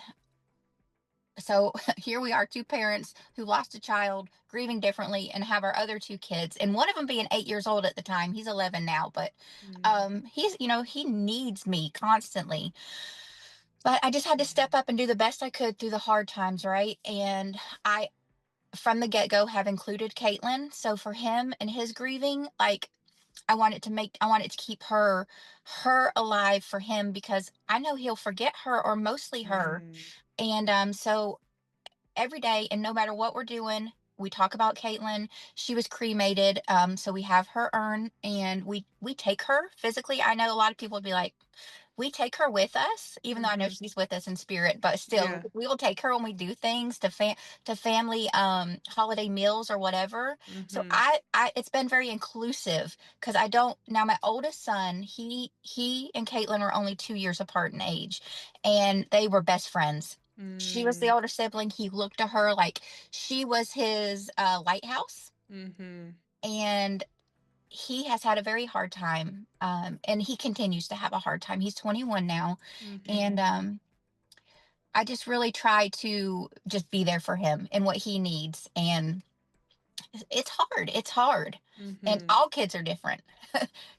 [SPEAKER 2] so here we are, 2 parents who lost a child, grieving differently, and have our other 2 kids, and one of them being 8 years old at the time. He's 11 now, but he's, he needs me constantly. But I just had to step up and do the best I could through the hard times, right? And I, from the get go, have included Caitlin. So for him and his grieving, like, I wanted to keep her alive for him, because I know he'll forget her, or mostly her.
[SPEAKER 1] Mm-hmm.
[SPEAKER 2] And so every day, and no matter what we're doing, we talk about Caitlin. She was cremated, so we have her urn, and we take her physically. I know a lot of people would be like, we take her with us, even though I know
[SPEAKER 1] Mm-hmm.
[SPEAKER 2] she's with us in spirit, but still,
[SPEAKER 1] Yeah.
[SPEAKER 2] we will take her when we do things to family holiday meals or whatever. So
[SPEAKER 1] Mm-hmm.
[SPEAKER 2] I it's been very inclusive, because I don't now my oldest son, he and Caitlin are only 2 years apart in age, and they were best friends. She was the
[SPEAKER 1] Mm-hmm.
[SPEAKER 2] older sibling. He looked to her like she was his lighthouse.
[SPEAKER 1] Mm-hmm.
[SPEAKER 2] And he has had a very hard time, and he continues to have a hard time. He's 21 now.
[SPEAKER 1] Mm-hmm.
[SPEAKER 2] And I just really try to just be there for him and what he needs. And it's hard, and
[SPEAKER 1] Mm-hmm.
[SPEAKER 2] all kids are different.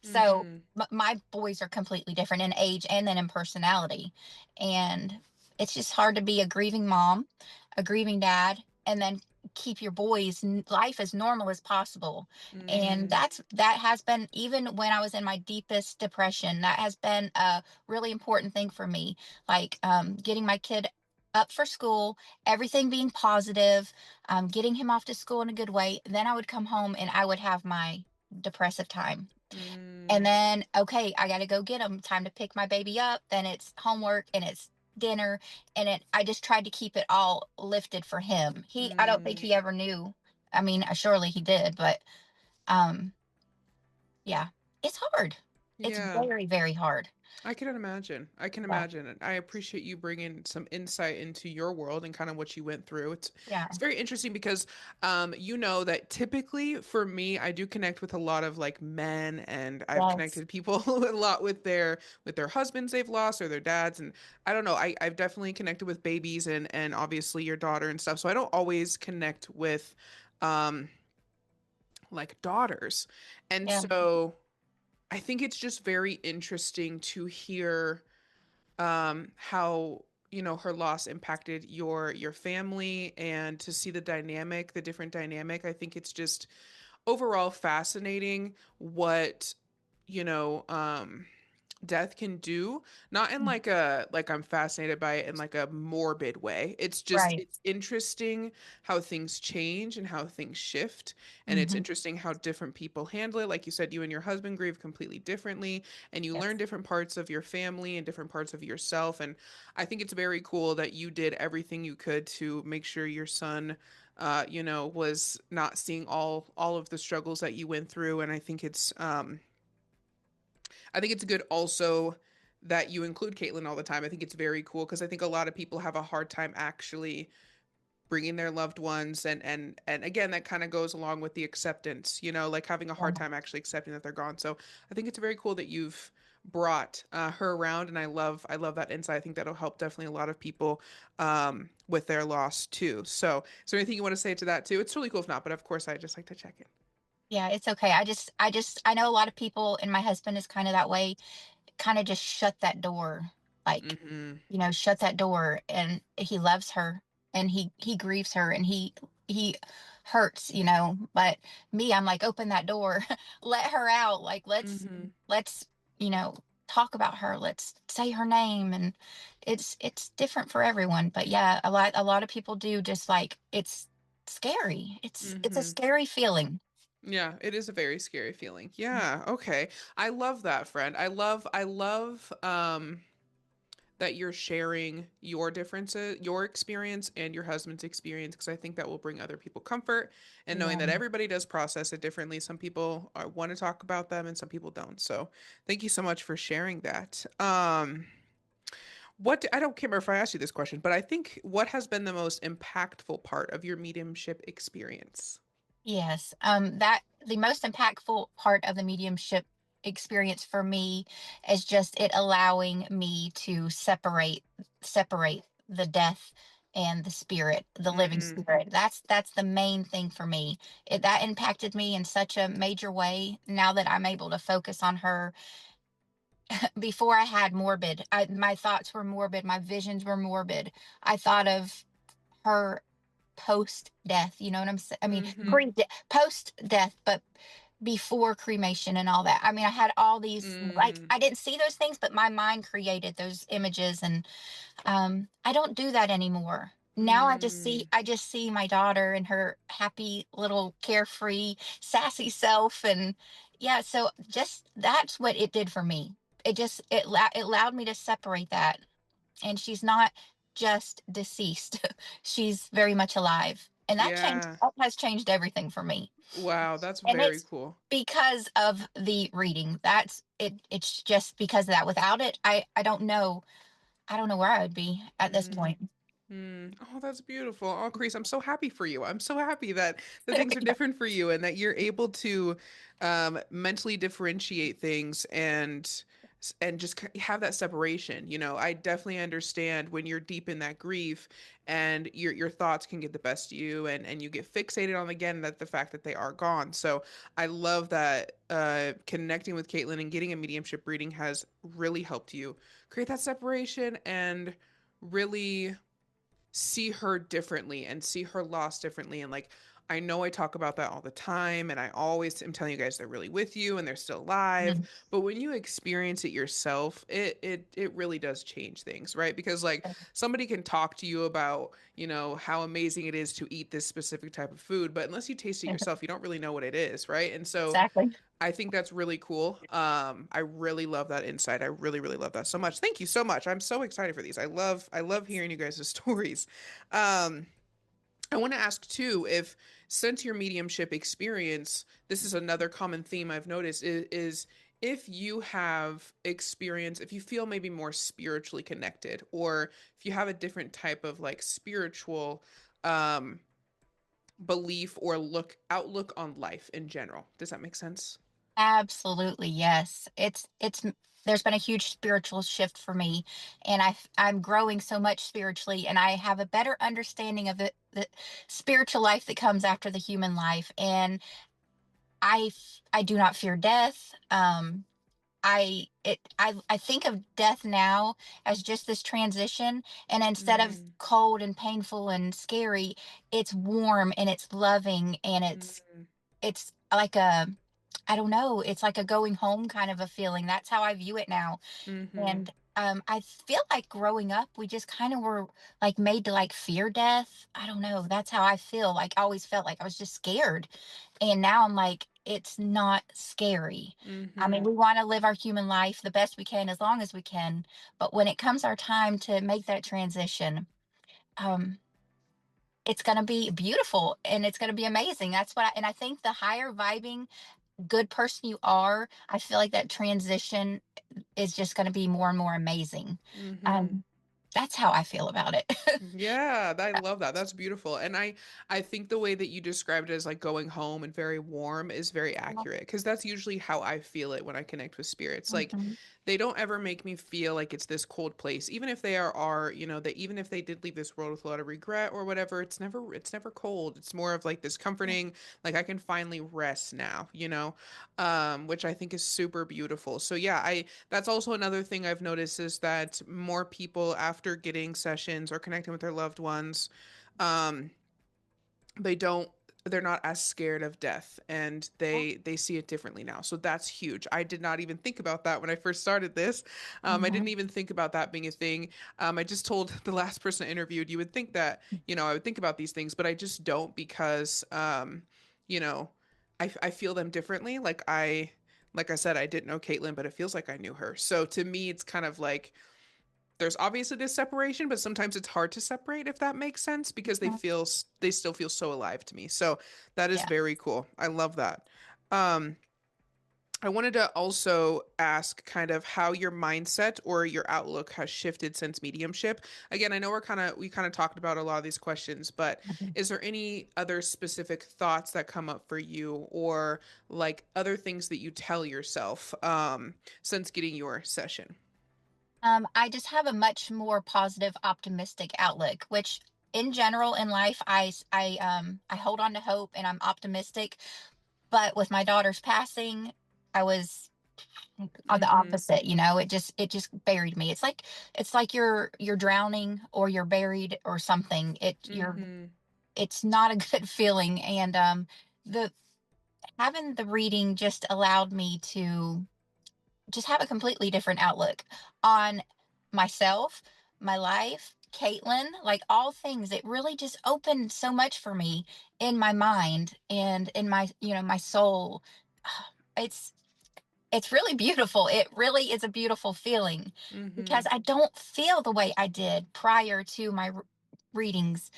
[SPEAKER 2] So
[SPEAKER 1] Mm-hmm.
[SPEAKER 2] my boys are completely different in age and then in personality. And it's just hard to be a grieving mom, a grieving dad, and then keep your boys life as normal as possible. And
[SPEAKER 1] Mm-hmm.
[SPEAKER 2] that has been, even when I was in my deepest depression, that has been a really important thing for me. Like, getting my kid up for school, everything being positive, getting him off to school in a good way. Then I would come home and I would have my depressive time. And
[SPEAKER 1] Mm-hmm.
[SPEAKER 2] then, okay, I got to go get him. Time to pick my baby up. Then it's homework and it's dinner. And I just tried to keep it all lifted for him. I don't think
[SPEAKER 1] Mm.
[SPEAKER 2] he ever knew. I mean, surely he did, but um, yeah, it's hard. It's
[SPEAKER 1] Yeah.
[SPEAKER 2] very, very hard.
[SPEAKER 1] I can imagine. I can
[SPEAKER 2] Yeah.
[SPEAKER 1] imagine. And I appreciate you bringing some insight into your world and kind of what you went through.
[SPEAKER 2] Yeah.
[SPEAKER 1] It's very interesting because you know that typically for me, I do connect with a lot of like men, and I've
[SPEAKER 2] Yes.
[SPEAKER 1] connected people a lot with their husbands they've lost or their dads, and I don't know. I've definitely connected with babies and obviously your daughter and stuff. So I don't always connect with um like daughters. And
[SPEAKER 2] Yeah.
[SPEAKER 1] so I think it's just very interesting to hear how her loss impacted your family and to see the dynamic, the different dynamic. I think it's just overall fascinating what you know death can do, not in like a like I'm fascinated by it in like a morbid way. It's just
[SPEAKER 2] Right.
[SPEAKER 1] it's interesting how things change and how things shift, and it's
[SPEAKER 2] Hmm.
[SPEAKER 1] interesting how different people handle it. Like you said, you and your husband grieve completely differently, and you learn
[SPEAKER 2] Yes.
[SPEAKER 1] different parts of your family and different parts of yourself. And I think it's very cool that you did everything you could to make sure your son was not seeing all of the struggles that you went through. And I think it's good also that you include Caitlin all the time. I think it's very cool because I think a lot of people have a hard time actually bringing their loved ones, and again that kind of goes along with the acceptance, like having a hard
[SPEAKER 2] Yeah.
[SPEAKER 1] time actually accepting that they're gone. So I think it's very cool that you've brought her around, and I love that insight. I think that'll help definitely a lot of people with their loss too. So is there anything you want to say to that too? It's really cool if not, but of course I just like to check in.
[SPEAKER 2] Yeah, it's okay. I know a lot of people, and my husband is kind of that way, kind of just shut that door. Like,
[SPEAKER 1] Mm-hmm.
[SPEAKER 2] shut that door, and he loves her, and he grieves her, and he hurts, but me, I'm like, open that door. Let her out. Like,
[SPEAKER 1] Mm-hmm.
[SPEAKER 2] let's, you know, talk about her. Let's say her name. And it's different for everyone. But yeah, a lot of people do, just like, it's scary. It's a
[SPEAKER 1] Mm-hmm.
[SPEAKER 2] scary feeling.
[SPEAKER 1] Yeah, it is a very scary feeling. Yeah, okay. I love that, friend. I love that you're sharing your differences, your experience and your husband's experience, because I think that will bring other people comfort, and knowing
[SPEAKER 2] Yeah.
[SPEAKER 1] that everybody does process it differently. Some people want to talk about them and some people don't. So, thank you so much for sharing that. I don't care if I asked you this question, but I think what has been the most impactful part of your mediumship experience?
[SPEAKER 2] Yes, that the most impactful part of the mediumship experience for me is just it allowing me to separate the death and the spirit, the living
[SPEAKER 1] Mm,
[SPEAKER 2] spirit. That's the main thing for me. That impacted me in such a major way. Now that I'm able to focus on her, before I had morbid, my thoughts were morbid, my visions were morbid. I thought of her post death, you know what I'm saying? I mean,
[SPEAKER 1] mm-hmm,
[SPEAKER 2] post death, but before cremation and all that. I mean, I had all these, like,
[SPEAKER 1] mm,
[SPEAKER 2] I didn't see those things, but my mind created those images. And I don't do that anymore. Now
[SPEAKER 1] mm.
[SPEAKER 2] I just see my daughter and her happy little carefree sassy self. And yeah, so just that's what it did for me. It allowed me to separate that, and she's not just deceased. She's very much alive. And
[SPEAKER 1] Yeah.
[SPEAKER 2] that has changed everything for me.
[SPEAKER 1] Wow, that's
[SPEAKER 2] And
[SPEAKER 1] very
[SPEAKER 2] it's
[SPEAKER 1] cool.
[SPEAKER 2] because of the reading. That's it. It's just because of that. Without it, I don't know where I would be at this
[SPEAKER 1] Mm.
[SPEAKER 2] point.
[SPEAKER 1] Mm. Oh, that's beautiful. Oh, Chris, I'm so happy for you. I'm so happy that the things are different for you and that you're able to mentally differentiate things and just have that separation. I definitely understand when you're deep in that grief and your thoughts can get the best of you, and you get fixated on again that the fact that they are gone. So I love that connecting with Caitlin and getting a mediumship reading has really helped you create that separation and really see her differently and see her loss differently. And like, I know I talk about that all the time, and I always am telling you guys they're really with you and they're still alive.
[SPEAKER 2] Mhm.
[SPEAKER 1] But when you experience it yourself, it really does change things, right? Because like somebody can talk to you about, how amazing it is to eat this specific type of food, but unless you taste it yourself, you don't really know what it is, right? And so
[SPEAKER 2] Exactly.
[SPEAKER 1] I think that's really cool. I really love that insight. I really, really love that so much. Thank you so much. I'm so excited for these. I love hearing you guys' stories. Um, I want to ask too if since your mediumship experience, this is another common theme I've noticed is if you have experience, if you feel maybe more spiritually connected, or if you have a different type of like spiritual um belief or outlook on life in general. Does that make sense?
[SPEAKER 2] Absolutely, yes. There's been a huge spiritual shift for me, and I'm growing so much spiritually, and I have a better understanding of the spiritual life that comes after the human life. And I do not fear death. I think of death now as just this transition, and instead of
[SPEAKER 1] Mm,
[SPEAKER 2] cold and painful and scary, it's warm and it's loving, and
[SPEAKER 1] mm,
[SPEAKER 2] it's like a, I don't know, it's like a going home kind of a feeling. That's how I view it now.
[SPEAKER 1] mm-hmm,
[SPEAKER 2] And I feel like growing up, we just kind of were like made to like fear death. I don't know. That's how I feel. Like I always felt like I was just scared. And now I'm like, it's not scary. I mean,
[SPEAKER 1] mm-hmm,
[SPEAKER 2] we want to live our human life the best we can as long as we can. But when it comes our time to make that transition, um, it's going to be beautiful and it's going to be amazing. And I think the higher vibing good person you are, I feel like that transition is just going to be more and more amazing.
[SPEAKER 1] mm-hmm.
[SPEAKER 2] Um, that's how I feel about it.
[SPEAKER 1] Yeah, I love that. That's beautiful. And I think the way that you described it as like going home and very warm is very accurate because that's usually how I feel it when I connect with spirits. Like
[SPEAKER 2] Mhm.
[SPEAKER 1] they don't ever make me feel like it's this cold place. Even if they are, that even if they did leave this world with a lot of regret or whatever, it's never cold. It's more of like this comforting, like I can finally rest now, which I think is super beautiful. So yeah, I that's also another thing I've noticed is that more people after getting sessions or connecting with their loved ones, um, they don't they're not as scared of death and they see it differently now. So that's huge. I did not even think about that when I first started this. I didn't
[SPEAKER 2] Mhm.
[SPEAKER 1] even think about that being a thing. I just told the last person I interviewed, you would think that, I would think about these things, but I just don't because, you know, I feel them differently. Like I said, I didn't know Caitlin, but it feels like I knew her. So to me, it's kind of like there's obviously this separation, but sometimes it's hard to separate if that makes sense because
[SPEAKER 2] Mhm.
[SPEAKER 1] they still feel so alive to me. So that is
[SPEAKER 2] Yeah.
[SPEAKER 1] very cool. I love that. Um, I wanted to also ask kind of how your mindset or your outlook has shifted since mediumship. Again, I know we kind of talked about a lot of these questions, but
[SPEAKER 2] Mhm.
[SPEAKER 1] is there any other specific thoughts that come up for you or like other things that you tell yourself since getting your session?
[SPEAKER 2] I just have a much more positive, optimistic outlook, which in general in life, I hold on to hope and I'm optimistic. But with my daughter's passing, I was on the
[SPEAKER 1] Mm-hmm.
[SPEAKER 2] opposite. It just buried me. It's like you're drowning or you're buried or something.
[SPEAKER 1] Mm-hmm.
[SPEAKER 2] It's not a good feeling. And the having the reading just allowed me to just have a completely different outlook on myself, my life, Caitlin, like all things. It really just opened so much for me in my mind and in my soul. It's it's really beautiful. It really is a beautiful feeling
[SPEAKER 1] Mm-hmm.
[SPEAKER 2] because I don't feel the way I did prior to my readings.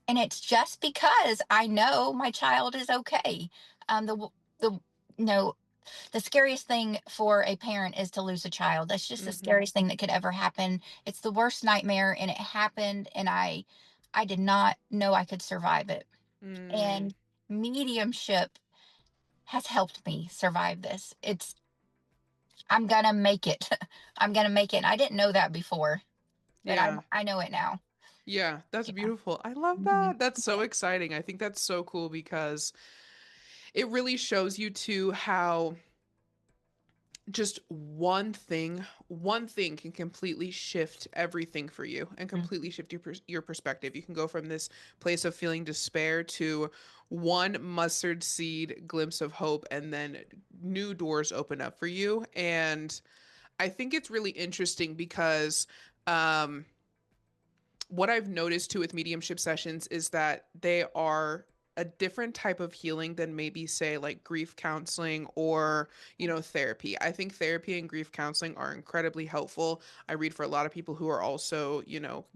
[SPEAKER 2] And it's just because I know my child is okay. The you know the scariest thing for a parent is to lose a child. That's just the
[SPEAKER 1] Mm-hmm.
[SPEAKER 2] scariest thing that could ever happen. It's the worst nightmare, and it happened, and I did not know I could survive it.
[SPEAKER 1] Mm,
[SPEAKER 2] And mediumship has helped me survive this. I'm gonna make it. I'm gonna make it. And I didn't know that before, but
[SPEAKER 1] yeah.
[SPEAKER 2] I know it now.
[SPEAKER 1] Yeah, that's
[SPEAKER 2] Yeah.
[SPEAKER 1] beautiful. I love
[SPEAKER 2] Mhm.
[SPEAKER 1] that. That's so exciting. I think that's so cool because it really shows you too how just one thing can completely shift everything for you and completely shift your perspective. You can go from this place of feeling despair to one mustard seed glimpse of hope and then new doors open up for you. And I think it's really interesting because um what I've noticed too with mediumship sessions is that they are a different type of healing than maybe say like grief counseling or therapy. I think therapy and grief counseling are incredibly helpful. I read for a lot of people who are also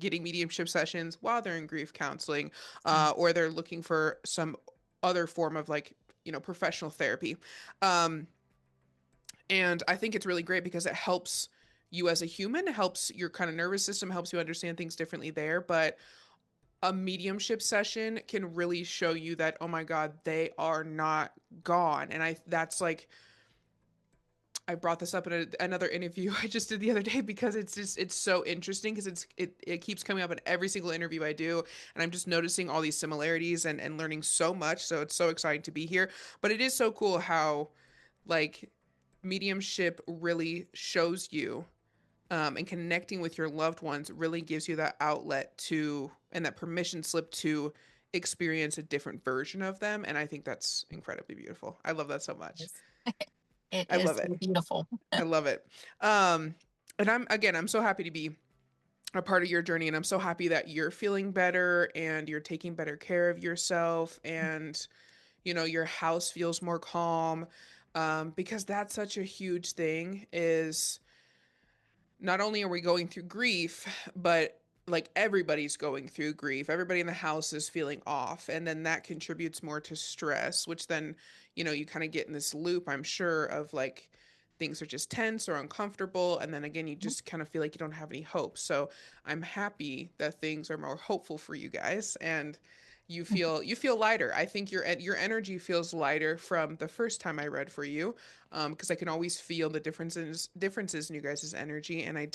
[SPEAKER 1] getting mediumship sessions while they're in grief counseling, or they're looking for some other form of like professional therapy. um And I think it's really great because it helps you as a human, it helps your kind of nervous system, helps you understand things differently there. But a mediumship session can really show you that, oh my God, they are not gone. And that's like, I brought this up in another interview I just did the other day because it's so interesting because it keeps coming up in every single interview I do, and I'm just noticing all these similarities and learning so much. So it's so exciting to be here. But it is so cool how like mediumship really shows you, and connecting with your loved ones really gives you that outlet to and that permission slip to experience a different version of them. And I think that's incredibly beautiful. I love that so much.
[SPEAKER 2] Yes. It
[SPEAKER 1] I
[SPEAKER 2] is
[SPEAKER 1] love it.
[SPEAKER 2] beautiful.
[SPEAKER 1] I love it. Um, and I'm so happy to be a part of your journey, and I'm so happy that you're feeling better and you're taking better care of yourself, and your house feels more calm, because that's such a huge thing. Is not only are we going through grief, but like everybody's going through grief. Everybody in the house is feeling off. And then that contributes more to stress, which then, you kind of get in this loop, I'm sure, of like things are just tense or uncomfortable. And then again, you just kind of feel like you don't have any hope. So I'm happy that things are more hopeful for you guys. And you feel lighter. I think your energy feels lighter from the first time I read for you, because I can always feel the differences in you guys' energy, and I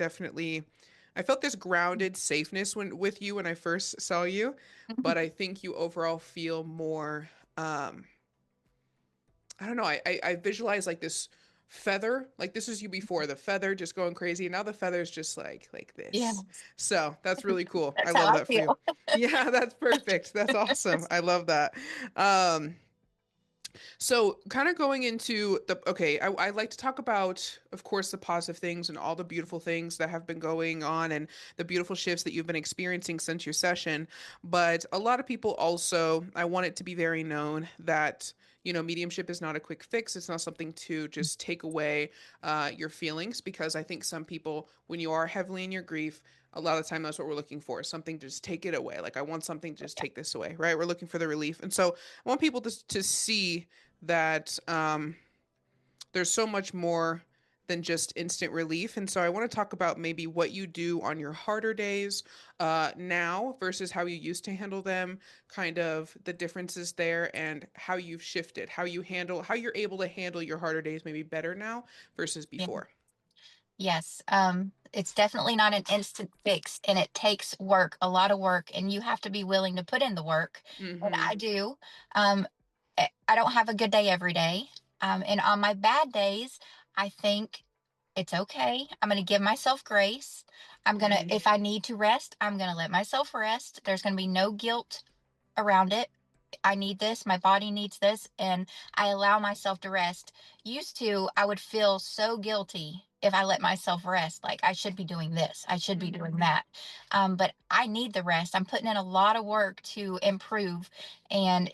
[SPEAKER 1] felt this grounded safeness with you when I first saw you, but I think you overall feel more. Um, I don't know. I visualize like this feather, like this was you before the feather just going crazy, and now the feather's just like
[SPEAKER 2] Yeah,
[SPEAKER 1] this. So that's really cool. I
[SPEAKER 2] that's how
[SPEAKER 1] love
[SPEAKER 2] I
[SPEAKER 1] that for you.
[SPEAKER 2] feel.
[SPEAKER 1] Yeah, that's perfect. That's awesome. I love that. Um, so, kind of going into okay, I like to talk about, of course, the positive things and all the beautiful things that have been going on and the beautiful shifts that you've been experiencing since your session. But a lot of people also, I want it to be very known that, mediumship is not a quick fix. It's not something to just take away your feelings, because I think some people, when you are heavily in your grief, a lot of the time that's what we're looking for, something to just take it away. Like, I want something to just take this away, right? We're looking for the relief. And so I want people to see that, there's so much more than just instant relief. And so I want to talk about maybe what you do on your harder days now versus how you used to handle them, kind of the differences there, and how you've shifted, how you're able to handle your harder days maybe better now versus
[SPEAKER 2] Yeah.
[SPEAKER 1] before.
[SPEAKER 2] Yes. It's definitely not an instant fix, and it takes work, a lot of work, and you have to be willing to put in the work. And
[SPEAKER 1] Mm-hmm.
[SPEAKER 2] I do. Um, I don't have a good day every day. And on my bad days, I think it's okay. I'm going to give myself grace.
[SPEAKER 1] Mm-hmm.
[SPEAKER 2] If I need to rest, I'm going to let myself rest. There's going to be no guilt around it. I need this, my body needs this, and I allow myself to rest. Used to, I would feel so guilty if I let myself rest. Like, I should be doing this, I should be doing
[SPEAKER 1] Mm-hmm.
[SPEAKER 2] that. But I need the rest. I'm putting in a lot of work to improve. And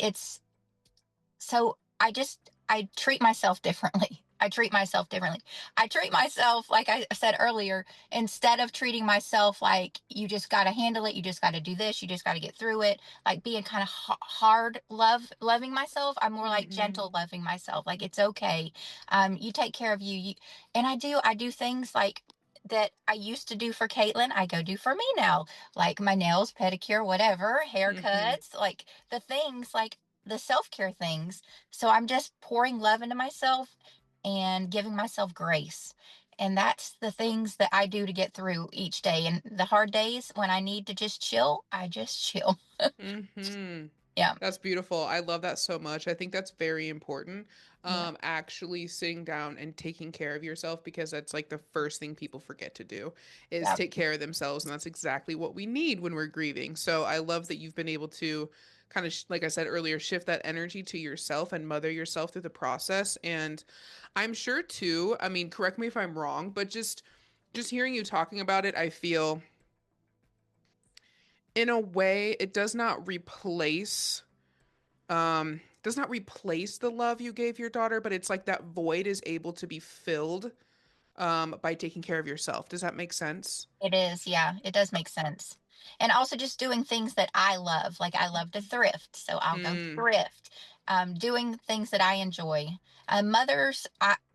[SPEAKER 2] I treat myself differently. I treat myself differently. I treat myself, like I said earlier, instead of treating myself like you just got to handle it, you just got to do this, you just got to get through it, like being kind of hard loving myself. I'm more like
[SPEAKER 1] Mm-hmm.
[SPEAKER 2] gentle loving myself. Like, it's okay. You take care of you. And I do things like that I used to do for Caitlin, I go do for me now, like my nails, pedicure, whatever,
[SPEAKER 1] Mm-hmm.
[SPEAKER 2] haircuts, like the things, like the self-care things. So I'm just pouring love into myself and giving myself grace. And that's the things that I do to get through each day. And the hard days when I need to just chill, I just chill.
[SPEAKER 1] Mm-hmm.
[SPEAKER 2] Yeah.
[SPEAKER 1] That's beautiful. I love that so much. I think that's very important.
[SPEAKER 2] Yeah.
[SPEAKER 1] Actually sitting down and taking care of yourself, because that's like the first thing people forget to do is
[SPEAKER 2] Yeah.
[SPEAKER 1] take care of themselves. And that's exactly what we need when we're grieving. So I love that you've been able to kind of, like I said earlier, shift that energy to yourself and mother yourself through the process. And I'm sure too, I mean, correct me if I'm wrong, but just hearing you talking about it, I feel in a way it does not replace the love you gave your daughter, but it's like that void is able to be filled, by taking care of yourself. Does that make sense?
[SPEAKER 2] It is. Yeah. It does make sense. And also just doing things that I love. Like, I love to thrift. So I'll go
[SPEAKER 1] Mm,
[SPEAKER 2] thrift. doing things that I enjoy. Mothers,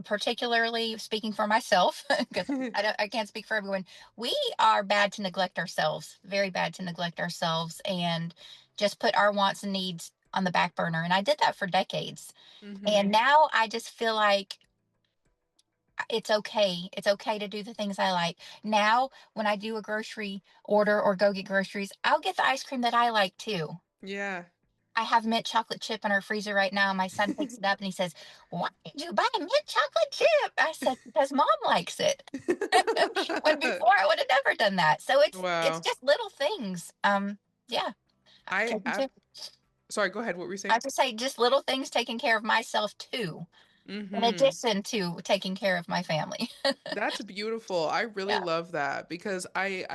[SPEAKER 2] particularly speaking for myself, because I can't speak for everyone, we are bad to neglect ourselves, very bad to neglect ourselves, and just put our wants and needs on the back burner. And I did that for decades. And
[SPEAKER 1] Mm-hmm.
[SPEAKER 2] now I just feel like it's okay. It's okay to do the things I like. Now, when I do a grocery order or go get groceries, I'll get the ice cream that I like too.
[SPEAKER 1] Yeah.
[SPEAKER 2] I have mint chocolate chip in our freezer right now. My son picks it up and he says, "Why did you buy a mint chocolate chip?" I said, "Because mom likes it." When before I would have never done that. So it's
[SPEAKER 1] Wow.
[SPEAKER 2] just little things. Yeah,
[SPEAKER 1] I,
[SPEAKER 2] taking
[SPEAKER 1] I
[SPEAKER 2] care.
[SPEAKER 1] sorry, go ahead. What were you
[SPEAKER 2] I
[SPEAKER 1] saying?
[SPEAKER 2] have to say just little things taking care of myself too, in
[SPEAKER 1] Mm-hmm.
[SPEAKER 2] addition to taking care of my family.
[SPEAKER 1] That's beautiful. I really
[SPEAKER 2] Yeah,
[SPEAKER 1] love that because I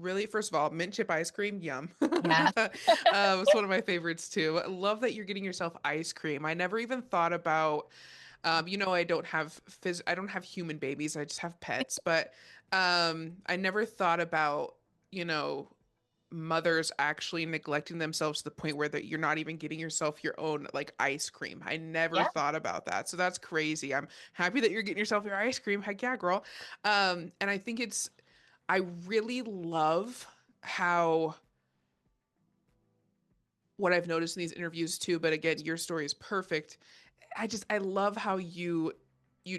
[SPEAKER 1] really, first of all, mint chip ice cream, yum.
[SPEAKER 2] yeah,
[SPEAKER 1] It's one of my favorites too. I love that you're getting yourself ice cream. I never even thought about, I don't have human babies. I just have pets, but I never thought about, you know, mothers actually neglecting themselves to the point where that you're not even getting yourself your own like ice cream. I never
[SPEAKER 2] yeah.
[SPEAKER 1] thought about that. So that's crazy. I'm happy that you're getting yourself your ice cream. Heck yeah, girl. And I think I really love how what I've noticed in these interviews too, but again, your story is perfect. I love how you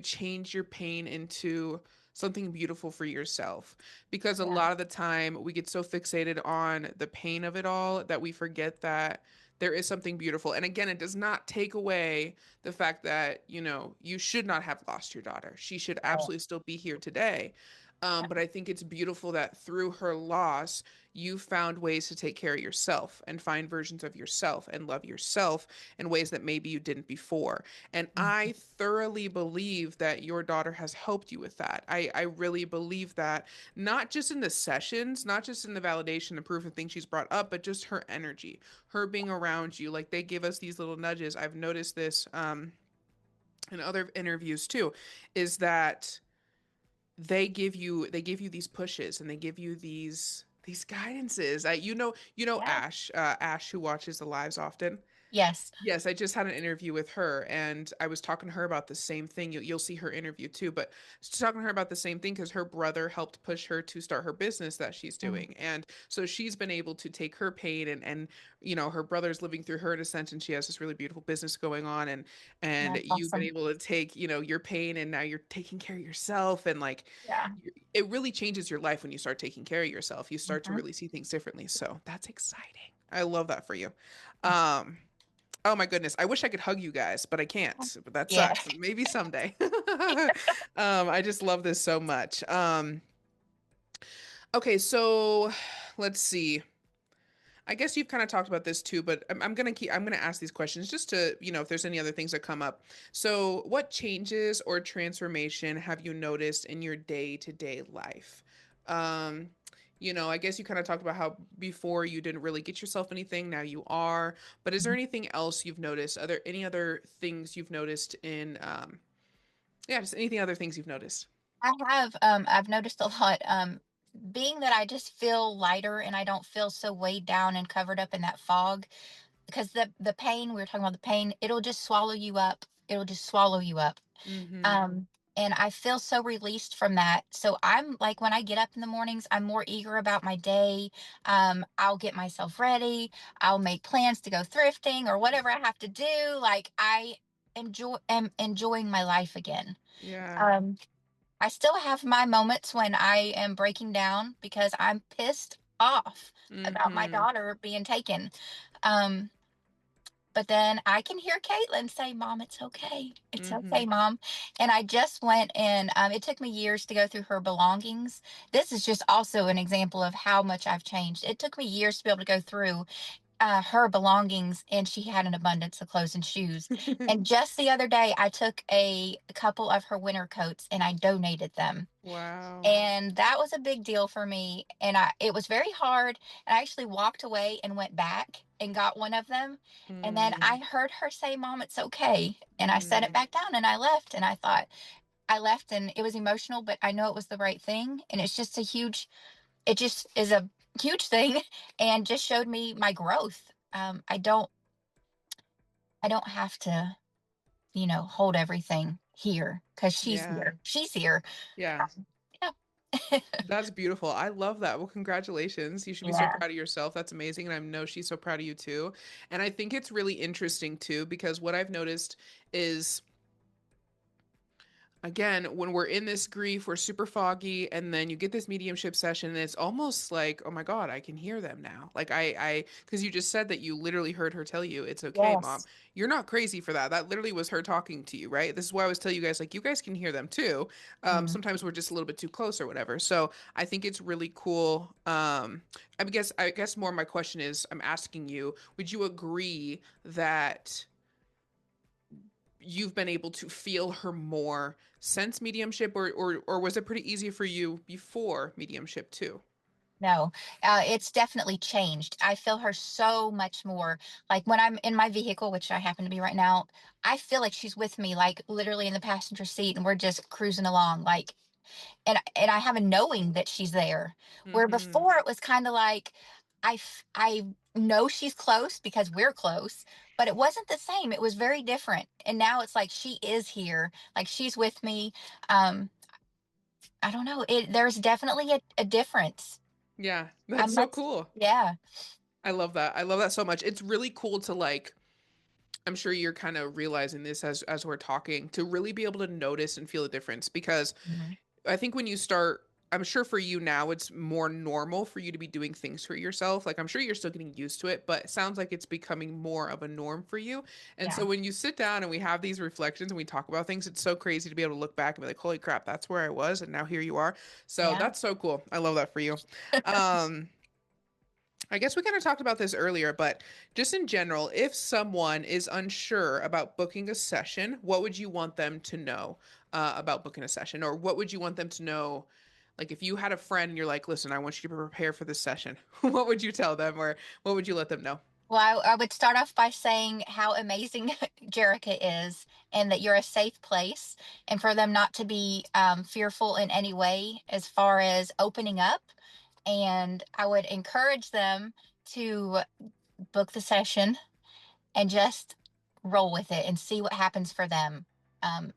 [SPEAKER 1] change your pain into something beautiful for yourself because a
[SPEAKER 2] Yeah.
[SPEAKER 1] lot of the time we get so fixated on the pain of it all that we forget that there is something beautiful. And again, it does not take away the fact that, you should not have lost your daughter. She should
[SPEAKER 2] Right.
[SPEAKER 1] absolutely still be here today.
[SPEAKER 2] Yeah.
[SPEAKER 1] But I think it's beautiful that through her loss, you found ways to take care of yourself and find versions of yourself and love yourself in ways that maybe you didn't before. And
[SPEAKER 2] Mhm.
[SPEAKER 1] I thoroughly believe that your daughter has helped you with that. I really believe that, not just in the sessions, not just in the validation and proof of things she's brought up, but just her energy, her being around you. Like they give us these little nudges. I've noticed this in other interviews too, is that they give you these pushes and they give you these guidances.
[SPEAKER 2] Yeah.
[SPEAKER 1] Ash who watches the lives often.
[SPEAKER 2] Yes.
[SPEAKER 1] Yes, I just had an interview with her, and I was talking to her about the same thing. You'll see her interview too, but talking to her about the same thing because her brother helped push her to start her business that she's
[SPEAKER 2] Mm.
[SPEAKER 1] doing, and so she's been able to take her pain and her brother's living through her in a sense, and she has this really beautiful business going on, and
[SPEAKER 2] That's
[SPEAKER 1] you've been
[SPEAKER 2] awesome.
[SPEAKER 1] able to take your pain, and now you're taking care of yourself, and like
[SPEAKER 2] Yeah.
[SPEAKER 1] it really changes your life when you start taking care of yourself. You start to
[SPEAKER 2] Mhm.
[SPEAKER 1] really see things differently. So that's exciting. I love that for you. Um, Oh my goodness. I wish I could hug you guys, but I can't. But that
[SPEAKER 2] Yeah.
[SPEAKER 1] sucks. Maybe someday. I just love this so much. Okay, so let's see. I guess you've kind of talked about this too, but I'm gonna ask these questions just to, if there's any other things that come up. So, what changes or transformation have you noticed in your day-to-day life? Um, I guess you kind of talked about how before you didn't really get yourself anything, now you are. But is there anything else you've noticed? Are there any other things you've noticed in yeah, just anything other things you've noticed?
[SPEAKER 2] I've noticed a lot, being that I just feel lighter and I don't feel so weighed down and covered up in that fog, because the pain, we were talking about the pain, it'll just swallow you up. It'll just swallow you up.
[SPEAKER 1] Mm-hmm.
[SPEAKER 2] Um, and I feel so released from that. So I'm like, when I get up in the mornings, I'm more eager about my day. I'll get myself ready. I'll make plans to go thrifting or whatever I have to do. Like I am enjoying my life again.
[SPEAKER 1] Yeah.
[SPEAKER 2] Um, I still have my moments when I am breaking down because I'm pissed off about my
[SPEAKER 1] Mm-hmm.
[SPEAKER 2] daughter being taken. Um, but then I can hear Caitlin say, "Mom, it's okay. It's
[SPEAKER 1] Mm-hmm.
[SPEAKER 2] okay, Mom." And I just went and it took me years to go through her belongings. This is just also an example of how much I've changed. It took me years to be able to go through her belongings, and she had an abundance of clothes and shoes. And just the other day, I took a couple of her winter coats and I donated them,
[SPEAKER 1] Wow.
[SPEAKER 2] and that was a big deal for me, and it was very hard, and I actually walked away and went back and got one of them, and then I
[SPEAKER 1] Mm,
[SPEAKER 2] heard her say, "Mom, it's okay," and I set it
[SPEAKER 1] mm,
[SPEAKER 2] back down and I left, and I thought, I left and it was emotional, but I know it was the right thing, and it just is a huge thing and just showed me my growth. I don't I don't have to, hold everything here because she's
[SPEAKER 1] Yeah.
[SPEAKER 2] here. She's here.
[SPEAKER 1] Yeah.
[SPEAKER 2] Yeah.
[SPEAKER 1] That's beautiful. I love that. Well, congratulations. You should be so
[SPEAKER 2] Yeah.
[SPEAKER 1] proud of yourself. That's amazing. And I know she's so proud of you too. And I think it's really interesting too, because what I've noticed is again, when we're in this grief, we're super foggy, and then you get this mediumship session, and it's almost like, oh my God, I can hear them now. Like because you just said that you literally heard her tell you, it's okay, mom.
[SPEAKER 2] Yes.
[SPEAKER 1] You're not crazy for that. That literally was her talking to you, right? This is why I always tell you guys, like, you guys can hear them too.
[SPEAKER 2] Mhm.
[SPEAKER 1] Sometimes we're just a little bit too close or whatever. So I think it's really cool. I guess more my question is, I'm asking you, would you agree that you've been able to feel her more since mediumship, or was it pretty easy for you before mediumship too?
[SPEAKER 2] No, it's definitely changed. I feel her so much more. Like when I'm in my vehicle, which I happen to be right now, I feel like she's with me, like literally in the passenger seat, and we're just cruising along. Like, and I have a knowing that she's there. Where
[SPEAKER 1] Mm-hmm.
[SPEAKER 2] before it was kind of like I know she's close because we're close, but it wasn't the same. It was very different. And now it's like she is here, like she's with me. Um, I don't know. There's definitely a difference.
[SPEAKER 1] Yeah, that's
[SPEAKER 2] I'm
[SPEAKER 1] so
[SPEAKER 2] not.
[SPEAKER 1] cool.
[SPEAKER 2] Yeah.
[SPEAKER 1] I love that. I love that so much. It's really cool to like, I'm sure you're kind of realizing this as we're talking, to really be able to notice and feel a difference because
[SPEAKER 2] Mhm.
[SPEAKER 1] I think when you start, I'm sure for you now, it's more normal for you to be doing things for yourself. Like, I'm sure you're still getting used to it, but it sounds like it's becoming more of a norm for you. And
[SPEAKER 2] Yeah.
[SPEAKER 1] so when you sit down and we have these reflections and we talk about things, it's so crazy to be able to look back and be like, holy crap, that's where I was. And now here you are. So
[SPEAKER 2] Yeah.
[SPEAKER 1] that's so cool. I love that for you. Um, I guess we kind of talked about this earlier, but just in general, if someone is unsure about booking a session, what would you want them to know about booking a session? Or what would you want them to know? Like if you had a friend and you're like, listen, I want you to prepare for this session, what would you tell them or what would you let them know?
[SPEAKER 2] Well, I would start off by saying how amazing Jerica is and that you're a safe place, and for them not to be fearful in any way as far as opening up. And I would encourage them to book the session and just roll with it and see what happens for them.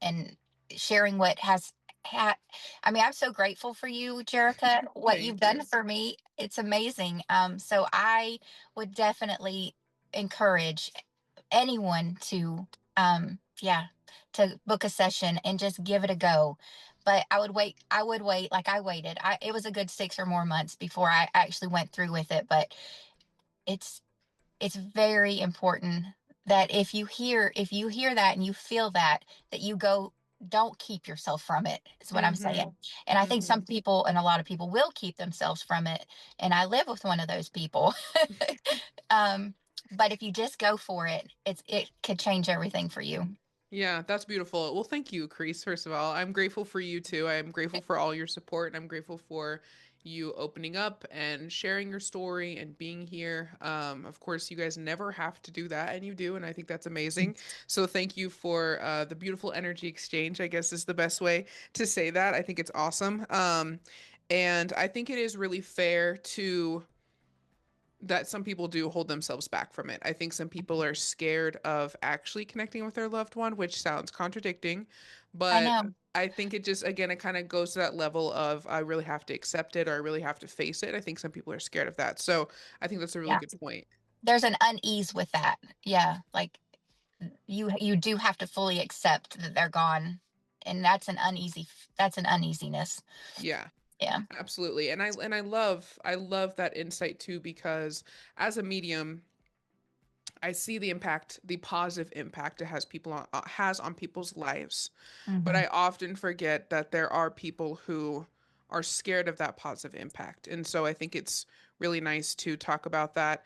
[SPEAKER 2] And sharing what has had. I mean, I'm so grateful for you, Jerica. What you've
[SPEAKER 1] Thank
[SPEAKER 2] done
[SPEAKER 1] you.
[SPEAKER 2] for me, it's amazing. So I would definitely encourage anyone to, yeah, to book a session and just give it a go. But I would wait. I would wait like I waited. It was a good 6 or more months before I actually went through with it. But it's it's very important that if you hear that and you feel that you go, don't keep yourself from it is what I'm
[SPEAKER 1] Mm-hmm.
[SPEAKER 2] saying. And I think
[SPEAKER 1] Mm-hmm.
[SPEAKER 2] some people and a lot of people will keep themselves from it, and I live with one of those people. um but if you just go for it, it could change everything for you.
[SPEAKER 1] Yeah, that's beautiful. Well, thank you, Crease, first of all. I'm grateful for you too. I'm grateful for all your support and I'm grateful for you opening up and sharing your story and being here. Of course, you guys never have to do that, and you do, and I think that's amazing. So, thank you for the beautiful energy exchange, I guess is the best way to say that. I think it's awesome. And I think it is really fair to that some people do hold themselves back from it. I think some people are scared of actually connecting with their loved one, which sounds contradicting,
[SPEAKER 2] I
[SPEAKER 1] but
[SPEAKER 2] know.
[SPEAKER 1] I think it just, again, it kind of goes to that level of I really have to accept it or I really have to face it. I think some people are scared of that. So I think that's a really
[SPEAKER 2] Yeah,
[SPEAKER 1] good point.
[SPEAKER 2] there's an unease with that. Yeah, like you do have to fully accept that they're gone, and that's an uneasiness.
[SPEAKER 1] Yeah.
[SPEAKER 2] Yeah.
[SPEAKER 1] Absolutely. And I love that insight too because as a medium, I see the impact, the positive impact it has on people's lives. But
[SPEAKER 2] Hmm.
[SPEAKER 1] I often forget that there are people who are scared of that positive impact. And so I think it's really nice to talk about that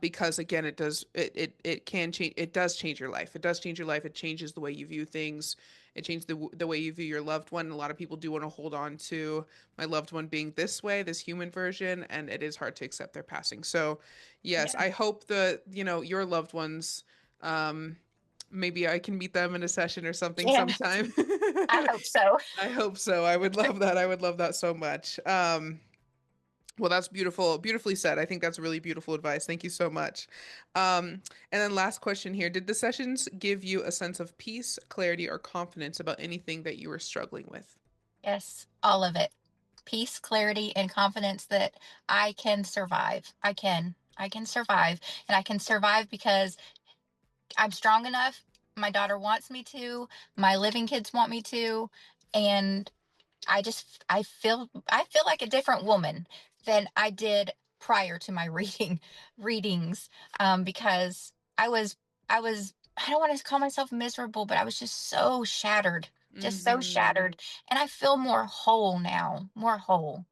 [SPEAKER 1] because again, it can change. It does change your life. It does change your life. It changes the way you view things. It changes the way you view your loved one. A lot of people do want to hold on to my loved one being this way, this human version, and it is hard to accept their passing. So, yes,
[SPEAKER 2] Yeah.
[SPEAKER 1] I hope that your loved ones. Um, Maybe I can meet them in a session or something
[SPEAKER 2] Yeah.
[SPEAKER 1] sometime.
[SPEAKER 2] I hope so.
[SPEAKER 1] I hope so. I would love that. I would love that so much. Well, that's beautiful, beautifully said. I think that's really beautiful advice. Thank you so much. And then last question here. Did the sessions give you a sense of peace, clarity, or confidence about anything that you were struggling with?
[SPEAKER 2] Yes, all of it. Peace, clarity, and confidence that I can survive. I can survive. And I can survive because I'm strong enough. My daughter wants me to. My living kids want me to. And I feel like a different woman than I did prior to my readings, because I don't want to call myself miserable, but I was just so
[SPEAKER 1] Hmm.
[SPEAKER 2] shattered, and I feel more whole now, more whole,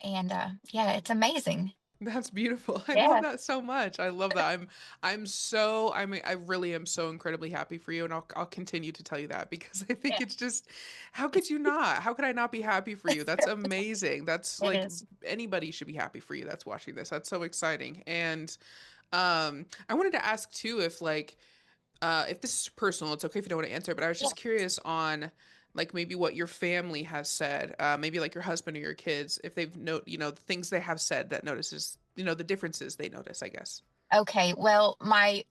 [SPEAKER 2] and yeah, it's amazing.
[SPEAKER 1] That's beautiful. I love
[SPEAKER 2] Yeah,
[SPEAKER 1] that so much. I love that. I really am so incredibly happy for you, and I'll continue to tell you that because I think
[SPEAKER 2] yeah,
[SPEAKER 1] it's just how could you not? How could I not be happy for you? That's amazing. That's
[SPEAKER 2] it
[SPEAKER 1] like
[SPEAKER 2] is.
[SPEAKER 1] anybody should be happy for you that's watching this. That's so exciting. And I wanted to ask too if this is personal, it's okay if you don't want to answer, but I was
[SPEAKER 2] Yeah.
[SPEAKER 1] just curious on like maybe what your family has said, maybe like your husband or your kids, if they've the things they have said that notices, the differences they notice, I guess.
[SPEAKER 2] Okay, well, my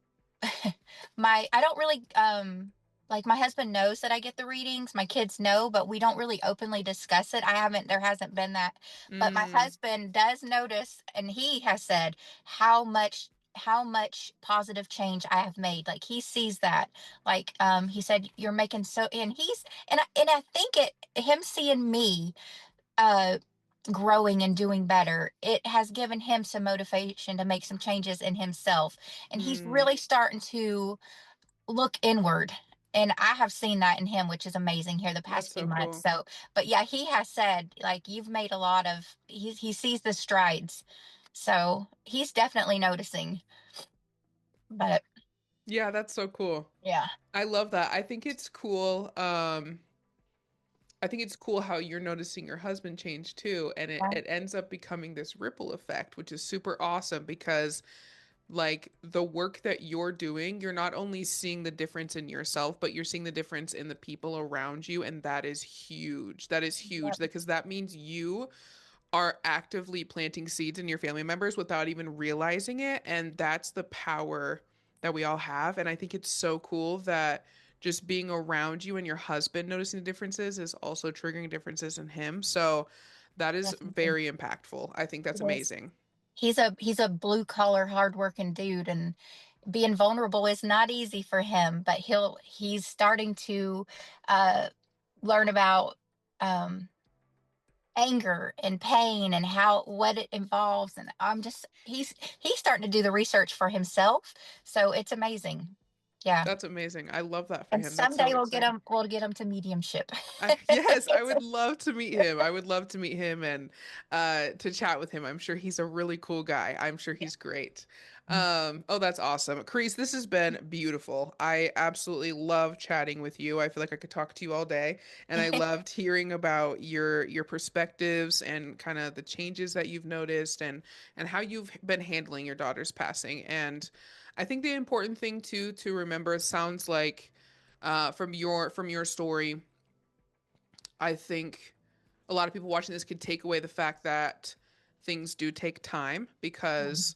[SPEAKER 2] I don't really like, my husband knows that I get the readings. My kids know, but we don't really openly discuss it. I haven't There hasn't been that. But my
[SPEAKER 1] Mm,
[SPEAKER 2] husband does notice, and he has said how much positive change I have made. Like, he sees that. Like, he said, you're making so, and I think it him seeing me uh growing and doing better, it has given him some motivation to make some changes in himself, and he's
[SPEAKER 1] mm,
[SPEAKER 2] really starting to look inward, and I have seen that in him, which is amazing here the
[SPEAKER 1] that's
[SPEAKER 2] past few
[SPEAKER 1] so
[SPEAKER 2] months.
[SPEAKER 1] cool.
[SPEAKER 2] So, but yeah, he has said, like, you've made a lot of he sees the strides, so he's definitely noticing. But
[SPEAKER 1] Yeah, that's so cool.
[SPEAKER 2] yeah,
[SPEAKER 1] I love that. I think it's cool. I think it's cool how you're noticing your husband change too, and it,
[SPEAKER 2] yeah,
[SPEAKER 1] it ends up becoming this ripple effect, which is super awesome because like the work that you're doing, you're not only seeing the difference in yourself, but you're seeing the difference in the people around you. And that is huge. That is
[SPEAKER 2] yeah,
[SPEAKER 1] huge because that means you are actively planting seeds in your family members without even realizing it. And that's the power that we all have. And I think it's so cool that just being around you and your husband noticing the differences is also triggering differences in him. So that is
[SPEAKER 2] definitely.
[SPEAKER 1] very impactful. I think that's
[SPEAKER 2] It is.
[SPEAKER 1] amazing.
[SPEAKER 2] He's a blue collar, hardworking dude, and being vulnerable is not easy for him, but he's starting to uh learn about um anger and pain and how what it involves, and he's starting to do the research for himself, so it's amazing. Yeah.
[SPEAKER 1] That's amazing. I love that for
[SPEAKER 2] And
[SPEAKER 1] him. That's so
[SPEAKER 2] someday
[SPEAKER 1] exciting.
[SPEAKER 2] we'll get him to mediumship.
[SPEAKER 1] Yes, I would love to meet him. I would love to meet him and to chat with him. I'm sure he's a really cool guy. I'm sure
[SPEAKER 2] Yeah.
[SPEAKER 1] he's great. Oh, that's awesome. Carice, this has been beautiful. I absolutely love chatting with you. I feel like I could talk to you all day, and I loved hearing about your perspectives and kind of the changes that you've noticed and how you've been handling your daughter's passing. And I think the important thing too to remember sounds like from your story I think a lot of people watching this could take away the fact that things do take time because,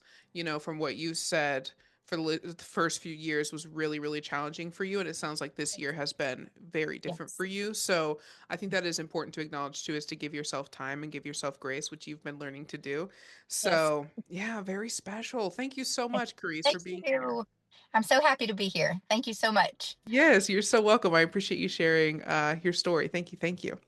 [SPEAKER 1] from what you said, for the first few years was really, really challenging for you. And it sounds like this year has been very different
[SPEAKER 2] Yes.
[SPEAKER 1] for you. So I think that is important to acknowledge too, is to give yourself time and give yourself grace, which you've been learning to do.
[SPEAKER 2] Yes.
[SPEAKER 1] So yeah, very special. Thank you so much, Carice,
[SPEAKER 2] Thank
[SPEAKER 1] for being here.
[SPEAKER 2] you. I'm so happy to be here. Thank you so much.
[SPEAKER 1] Yes, you're so welcome. I appreciate you sharing your story. Thank you. Thank you.